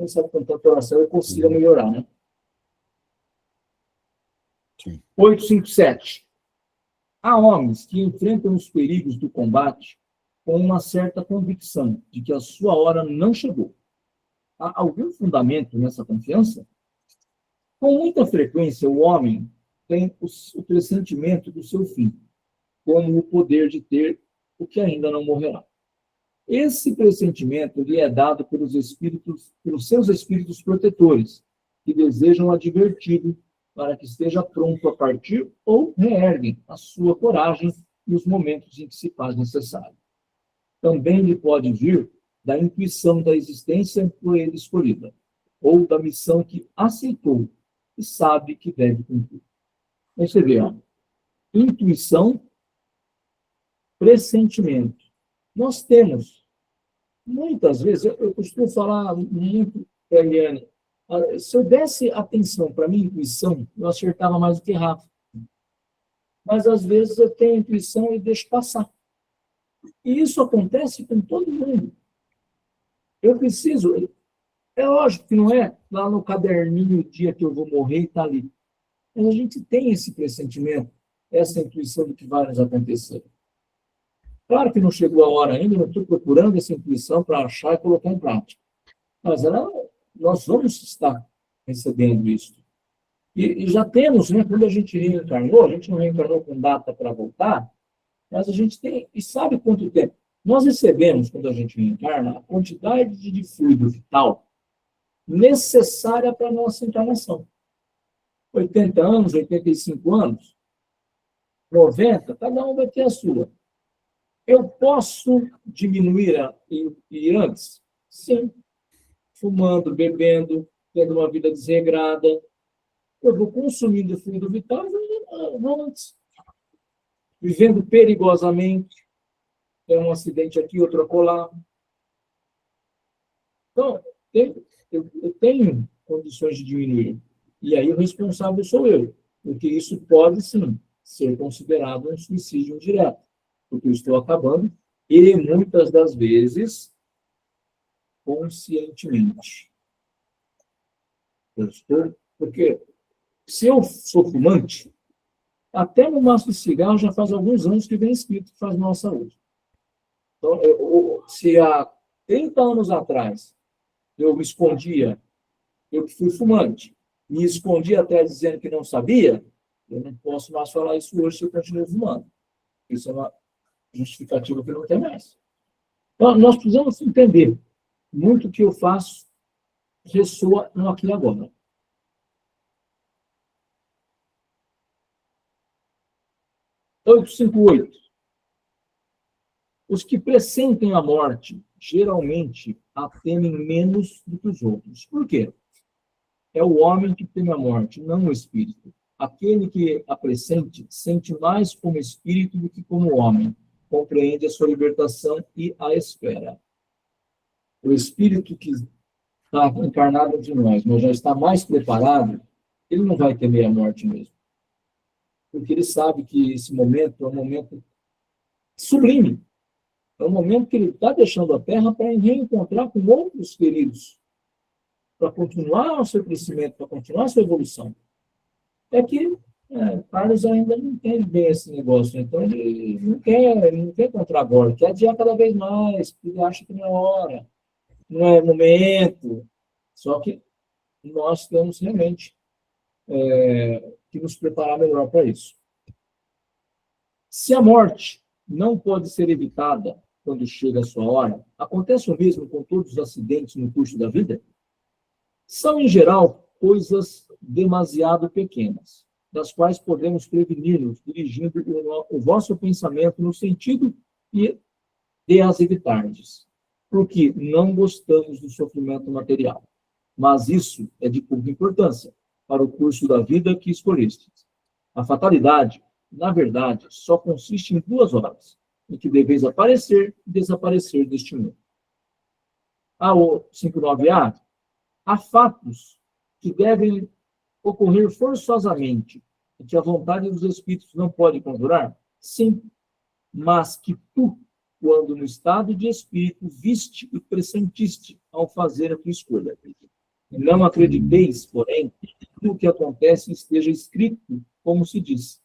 Quem sabe com tanta oração eu consiga melhorar, né? Sim. 857. Há homens que enfrentam os perigos do combate com uma certa convicção de que a sua hora não chegou. Há algum fundamento nessa confiança? Com muita frequência, o homem tem o pressentimento do seu fim, como o poder de ter o que ainda não morrerá. Esse pressentimento lhe é dado pelos seus espíritos protetores, que desejam adverti-lo para que esteja pronto a partir ou reerguem a sua coragem nos momentos em que se faz necessário. Também lhe pode vir da intuição da existência por ele escolhida, ou da missão que aceitou e sabe que deve cumprir. Então, você vê, ó, intuição, pressentimento. Nós temos, muitas vezes, eu costumo falar muito para a Eliane, se eu desse atenção para a minha intuição, eu acertava mais do que errava. Mas, às vezes, eu tenho intuição e deixo passar. E isso acontece com todo mundo. Eu preciso... É lógico que não é lá no caderninho o dia que eu vou morrer e está ali. Mas a gente tem esse pressentimento, essa intuição do que vai nos acontecer. Claro que não chegou a hora ainda, eu estou procurando essa intuição para achar e colocar em prática. Mas nós vamos estar recebendo isso. E já temos, né, quando a gente reencarnou, a gente não reencarnou com data para voltar, mas a gente tem, e sabe quanto tempo? Nós recebemos, quando a gente reencarna, a quantidade de fluido vital necessária para a nossa encarnação. 80 anos, 85 anos, 90, cada um vai ter a sua. Eu posso diminuir e antes? Sim. Fumando, bebendo, tendo uma vida desregrada. Eu vou consumindo fluido vital e vou antes. Vivendo perigosamente. Tem um acidente aqui, outro acolá. Então, eu tenho condições de diminuir. E aí o responsável sou eu. Porque isso pode, sim, ser considerado um suicídio indireto. Porque eu estou acabando, e muitas das vezes, conscientemente. Porque se eu sou fumante, até no maço de cigarro já faz alguns anos que vem escrito que faz mal à saúde. Então, se há 30 anos atrás eu me escondia, eu que fui fumante, me escondia até dizendo que não sabia, eu não posso mais falar isso hoje se eu continuo fumando. Isso é uma justificativa que não tem mais. Então, nós precisamos entender muito o que eu faço ressoa no aqui e agora. Então, 858. Os que pressentem a morte, geralmente, a temem menos do que os outros. Por quê? É o homem que teme a morte, não o espírito. Aquele que a pressente sente mais como espírito do que como homem. Compreende a sua libertação e a espera. O espírito que está encarnado entre nós, mas já está mais preparado, ele não vai temer a morte mesmo. Porque ele sabe que esse momento é um momento sublime. É um momento que ele está deixando a Terra para reencontrar com outros queridos, para continuar o seu crescimento, para continuar a sua evolução. É que Carlos ainda não entende bem esse negócio, então ele não quer encontrar agora, quer adiar cada vez mais, porque ele acha que não é hora, não é momento. Só que nós temos realmente que nos preparar melhor para isso. Se a morte não pode ser evitada quando chega a sua hora, acontece o mesmo com todos os acidentes no curso da vida? São, em geral, coisas demasiado pequenas, das quais podemos prevenir-nos, dirigindo o vosso pensamento no sentido de as evitardes, porque não gostamos do sofrimento material. Mas isso é de pouca importância para o curso da vida que escolhestes. A fatalidade, na verdade, só consiste em 2 horas, em que deveis aparecer e desaparecer deste mundo. O 59A, há fatos que devem ocorrer forçosamente e que a vontade dos espíritos não pode conjurar? Sim, mas que tu, quando no estado de espírito viste e pressentiste ao fazer a tua escolha. Não acrediteis, porém, que tudo o que acontece esteja escrito, como se diz.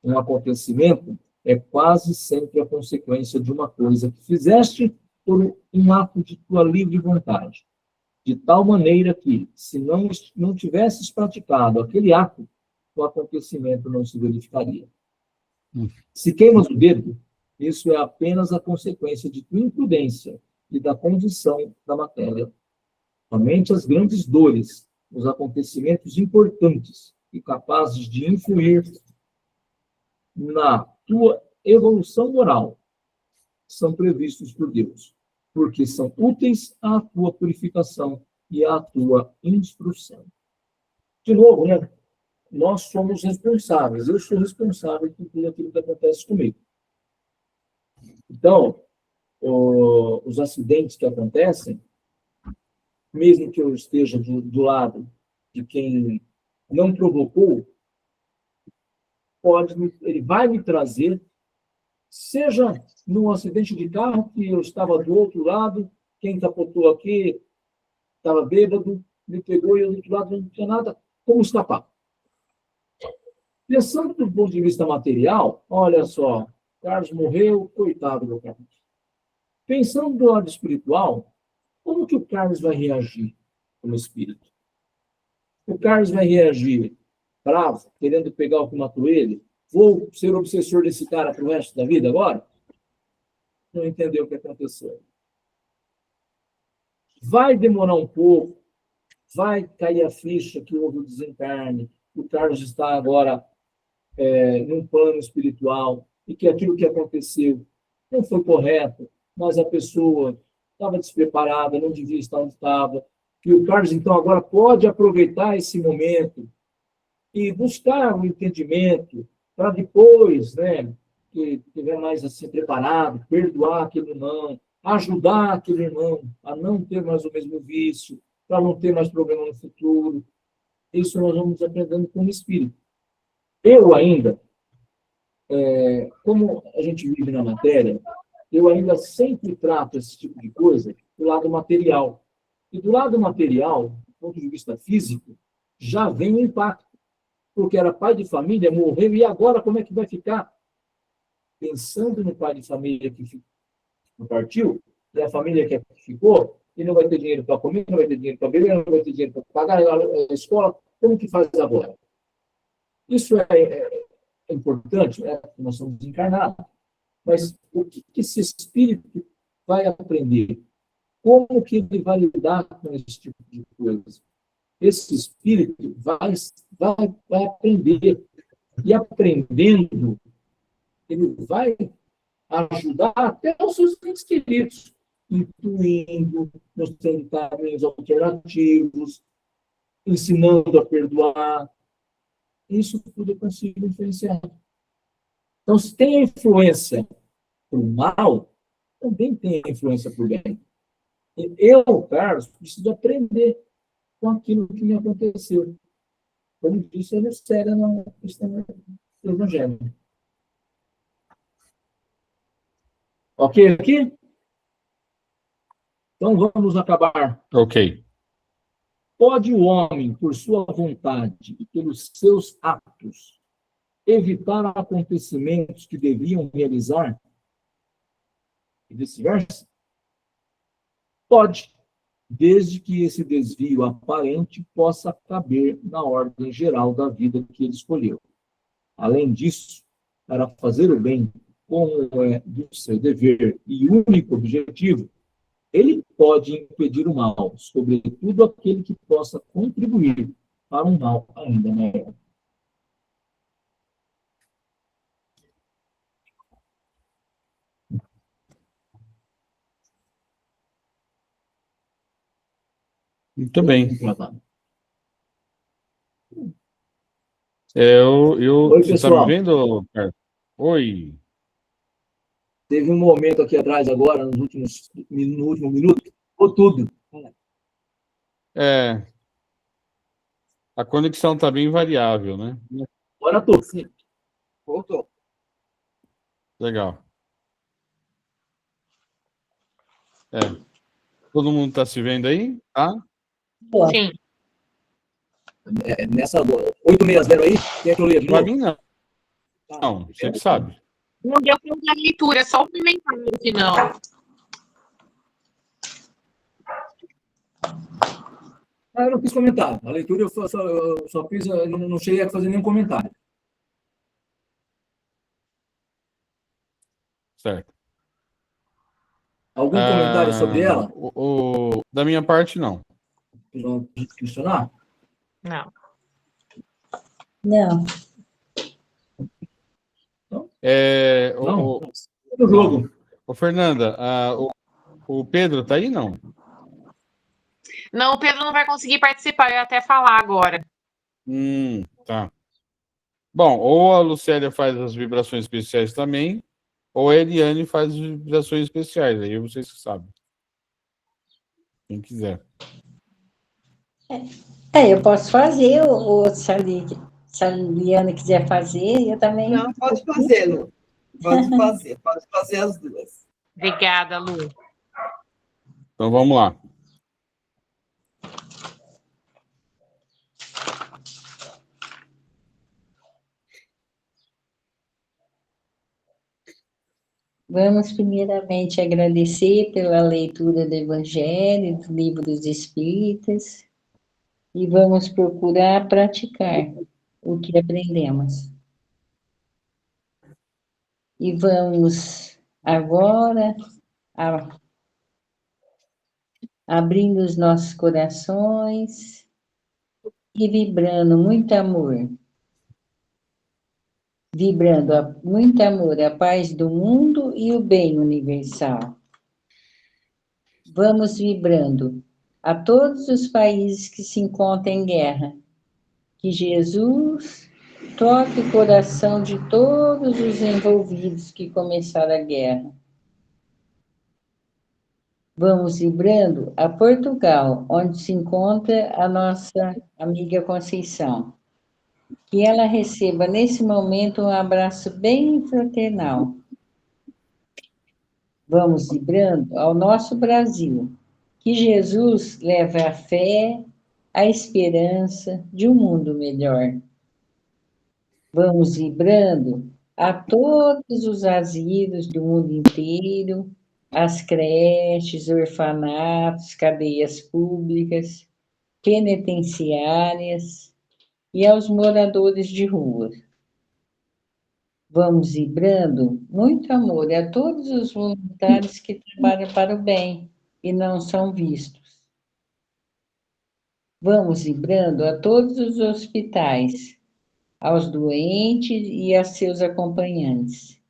Um acontecimento é quase sempre a consequência de uma coisa que fizeste por um ato de tua livre vontade. De tal maneira que, se não tivesses praticado aquele ato, o acontecimento não se verificaria. Se queimas o dedo, isso é apenas a consequência de tua imprudência e da condição da matéria. Somente as grandes dores, os acontecimentos importantes e capazes de influir na tua evolução moral, são previstos por Deus, porque são úteis à tua purificação e à tua instrução. De novo, né? Nós somos responsáveis. Eu sou responsável por tudo aquilo que acontece comigo. Então, os acidentes que acontecem, mesmo que eu esteja do lado de quem não provocou, ele vai me trazer, seja num acidente de carro, que eu estava do outro lado, quem capotou aqui estava bêbado, me pegou e eu do outro lado não tinha nada como escapar. Pensando do ponto de vista material, olha só, Carlos morreu, coitado do Carlos. Pensando do lado espiritual, como que o Carlos vai reagir como espírito? O Carlos vai reagir bravo, querendo pegar o que matou ele? Vou ser obsessor desse cara para o resto da vida agora? Não entendeu o que aconteceu. Vai demorar um pouco, vai cair a ficha que houve o desencarne, o Carlos está agora num plano espiritual, e que aquilo que aconteceu não foi correto, mas a pessoa estava despreparada, não devia estar onde estava, e o Carlos, então, agora pode aproveitar esse momento e buscar o entendimento para depois, né, que estiver mais assim preparado, perdoar aquele irmão, ajudar aquele irmão a não ter mais o mesmo vício, para não ter mais problema no futuro. Isso nós vamos aprendendo com o Espírito. Eu ainda, como a gente vive na matéria, eu ainda sempre trato esse tipo de coisa do lado material. E do lado material, do ponto de vista físico, já vem o impacto. Porque era pai de família, morreu, e agora como é que vai ficar? Pensando no pai de família que partiu, e a família que ficou, e não vai ter dinheiro para comer, não vai ter dinheiro para beber, não vai ter dinheiro para pagar a escola, como que faz agora? Isso é importante, né? Porque nós somos encarnados. Mas o que esse espírito vai aprender? Como que ele vai lidar com esse tipo de coisa? Esse espírito vai aprender. E aprendendo, ele vai ajudar até os seus entes queridos, intuindo, mostrando caminhos alternativos, ensinando a perdoar. Isso tudo eu consigo influenciar. Então, se tem a influência para o mal, também tem a influência para o bem. Eu, Carlos, preciso aprender com aquilo que me aconteceu. Como disse, ele é sério na questão do Evangelho. Ok aqui? Então, vamos acabar. Ok. Pode o homem, por sua vontade e pelos seus atos, evitar acontecimentos que deviam realizar? E vice-versa? Pode, desde que esse desvio aparente possa caber na ordem geral da vida que ele escolheu. Além disso, para fazer o bem, como é do seu dever e único objetivo, ele pode impedir o mal, sobretudo aquele que possa contribuir para um mal ainda maior. Muito bem. Oi, Você está me pessoal. vendo, Carlos? Oi. Teve um momento aqui atrás agora, no último minuto, ou tudo. A conexão está bem variável, né? Agora tudo. Voltou. Legal. Todo mundo está se vendo aí? Tá? Sim. Nessa 860 aí, quer que eu leia de Para novo? mim, não. Tá. Não, você que sabe. Não deu para a leitura, é só o comentário que não. Eu não fiz comentário. A leitura eu só fiz, eu não cheguei a fazer nenhum comentário. Certo. Algum comentário sobre ela? Da minha parte, não. Vocês vão questionar? Não. Não, Não? Do jogo. Ô, Fernanda, o Pedro tá aí, não? Não, o Pedro não vai conseguir participar, eu ia até falar agora. Tá. Bom, ou a Lucélia faz as vibrações especiais também, ou a Eliane faz as vibrações especiais. Aí vocês que sabem. Quem quiser. eu posso fazer, se a Liana quiser fazer, eu também. Não, pode fazer, Lu. Pode fazer as duas. Obrigada, Lu. Então vamos lá. Vamos primeiramente agradecer pela leitura do Evangelho, do Livro dos Espíritas, e vamos procurar praticar o que aprendemos. E vamos agora abrindo os nossos corações e vibrando muito amor. Vibrando muito amor, a paz do mundo e o bem universal. Vamos vibrando a todos os países que se encontram em guerra. Que Jesus toque o coração de todos os envolvidos que começaram a guerra. Vamos vibrando a Portugal, onde se encontra a nossa amiga Conceição. Que ela receba nesse momento um abraço bem fraternal. Vamos vibrando ao nosso Brasil. Que Jesus leve a fé, a esperança de um mundo melhor. Vamos vibrando a todos os asilos do mundo inteiro, as creches, orfanatos, cadeias públicas, penitenciárias e aos moradores de rua. Vamos vibrando muito amor a todos os voluntários que trabalham para o bem e não são vistos. Vamos vibrando a todos os hospitais, aos doentes e a seus acompanhantes,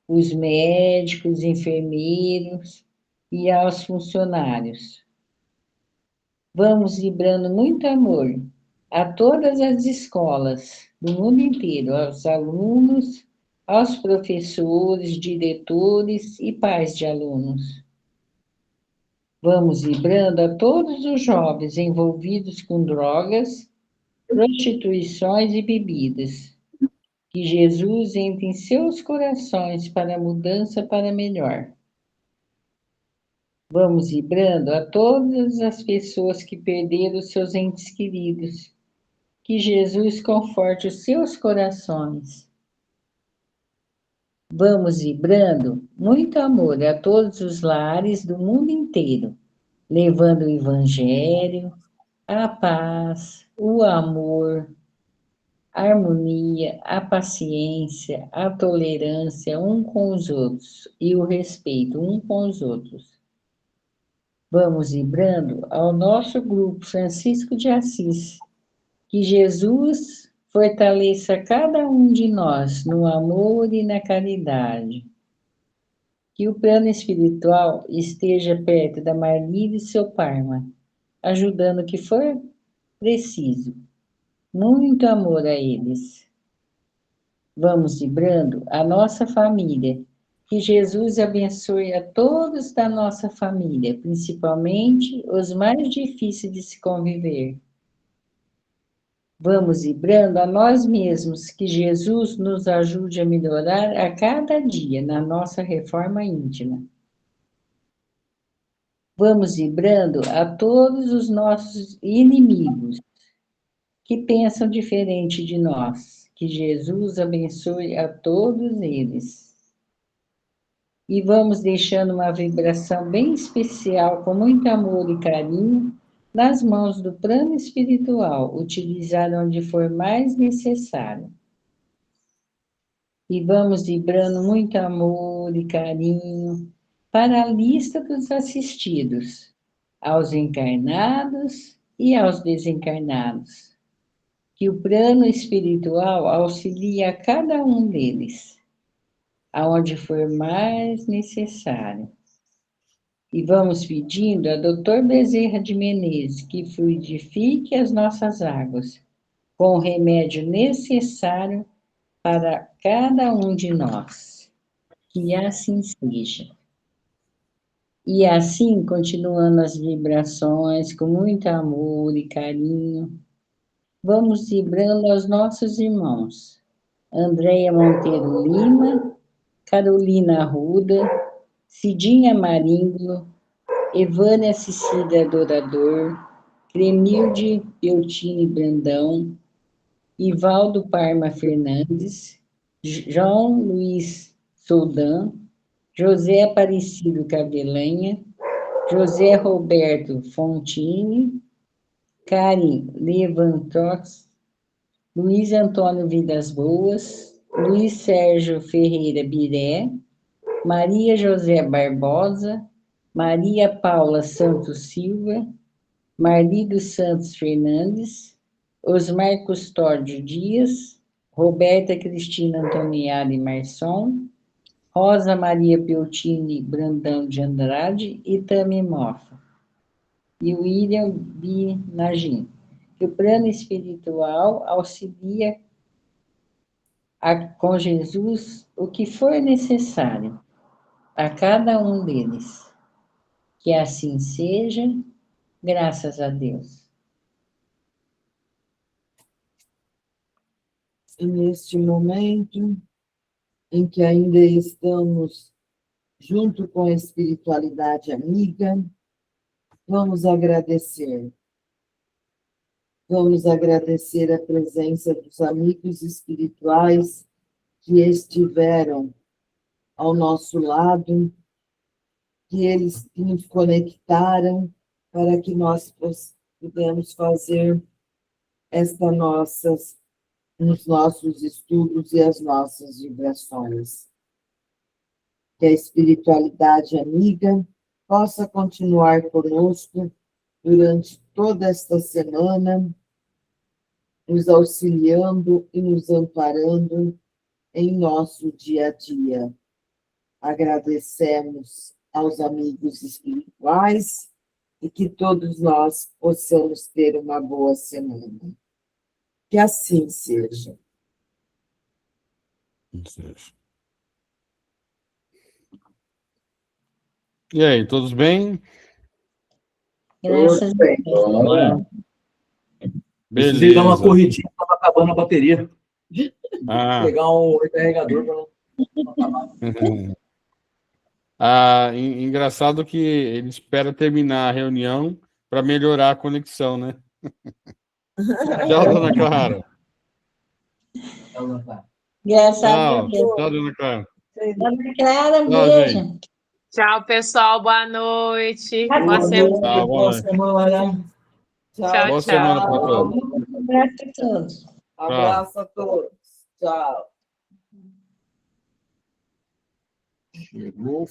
os médicos, enfermeiros e aos funcionários. Vamos vibrando muito amor a todas as escolas do mundo inteiro, aos alunos, aos professores, diretores e pais de alunos. Vamos vibrando a todos os jovens envolvidos com drogas, prostituições e bebidas. Que Jesus entre em seus corações para a mudança para melhor. Vamos vibrando a todas as pessoas que perderam seus entes queridos. Que Jesus conforte os seus corações. Vamos vibrando muito amor a todos os lares do mundo inteiro, levando o Evangelho, a paz, o amor, a harmonia, a paciência, a tolerância um com os outros e o respeito um com os outros. Vamos vibrando ao nosso grupo Francisco de Assis, que Jesus fortaleça cada um de nós no amor e na caridade. Que o plano espiritual esteja perto da Marli e seu Parma, ajudando o que for preciso. Muito amor a eles. Vamos vibrando a nossa família. Que Jesus abençoe a todos da nossa família, principalmente os mais difíceis de se conviver. Vamos vibrando a nós mesmos, que Jesus nos ajude a melhorar a cada dia na nossa reforma íntima. Vamos vibrando a todos os nossos inimigos que pensam diferente de nós. Que Jesus abençoe a todos eles. E vamos deixando uma vibração bem especial, com muito amor e carinho, nas mãos do plano espiritual, utilizar onde for mais necessário. E vamos vibrando muito amor e carinho para a lista dos assistidos, aos encarnados e aos desencarnados. Que o plano espiritual auxilie a cada um deles, aonde for mais necessário. E vamos pedindo a Dr. Bezerra de Menezes que fluidifique as nossas águas com o remédio necessário para cada um de nós. Que assim seja. E assim, continuando as vibrações com muito amor e carinho, vamos vibrando aos nossos irmãos. Andréia Monteiro Lima, Carolina Arruda, Cidinha Maringo, Evânia Cecília Adorador, Clemilde Beltini Brandão, Ivaldo Parma Fernandes, João Luiz Soldan, José Aparecido Cabelanha, José Roberto Fontini, Karen Levantox, Luiz Antônio Vidas Boas, Luiz Sérgio Ferreira Biré, Maria José Barbosa, Maria Paula Santos Silva, Marli dos Santos Fernandes, Osmar Custódio Dias, Roberta Cristina Antoniari Marçom, Rosa Maria Beltini Brandão de Andrade e Tami Moffa. E William Binagin. Que o plano espiritual auxilia com Jesus o que for necessário a cada um deles. Que assim seja, graças a Deus. E neste momento em que ainda estamos junto com a espiritualidade amiga, vamos agradecer. Vamos agradecer a presença dos amigos espirituais que estiveram ao nosso lado, que eles nos conectaram para que nós pudemos fazer os nossos estudos e as nossas vibrações. Que a espiritualidade amiga possa continuar conosco durante toda esta semana, nos auxiliando e nos amparando em nosso dia a dia. Agradecemos aos amigos espirituais e que todos nós possamos ter uma boa semana. Que assim seja. E aí, todos bem? Graças a Deus. Olha, Beleza. precisei dar uma corridinha, estava acabando a bateria. Ah. Pegar um recarregador para não acabar. Engraçado que ele espera terminar a reunião para melhorar a conexão, né? Tchau, dona Clara. Graças a Tchau, Deus. tchau, dona Clara. Dona Clara, Tchau, beijo. gente. Tchau, pessoal. Boa noite. Boa Boa semana. Tchau, boa noite. semana. Tchau, Boa tchau. semana para todos. Um abraço a todos. Abraço a todos. Tchau. Chegou.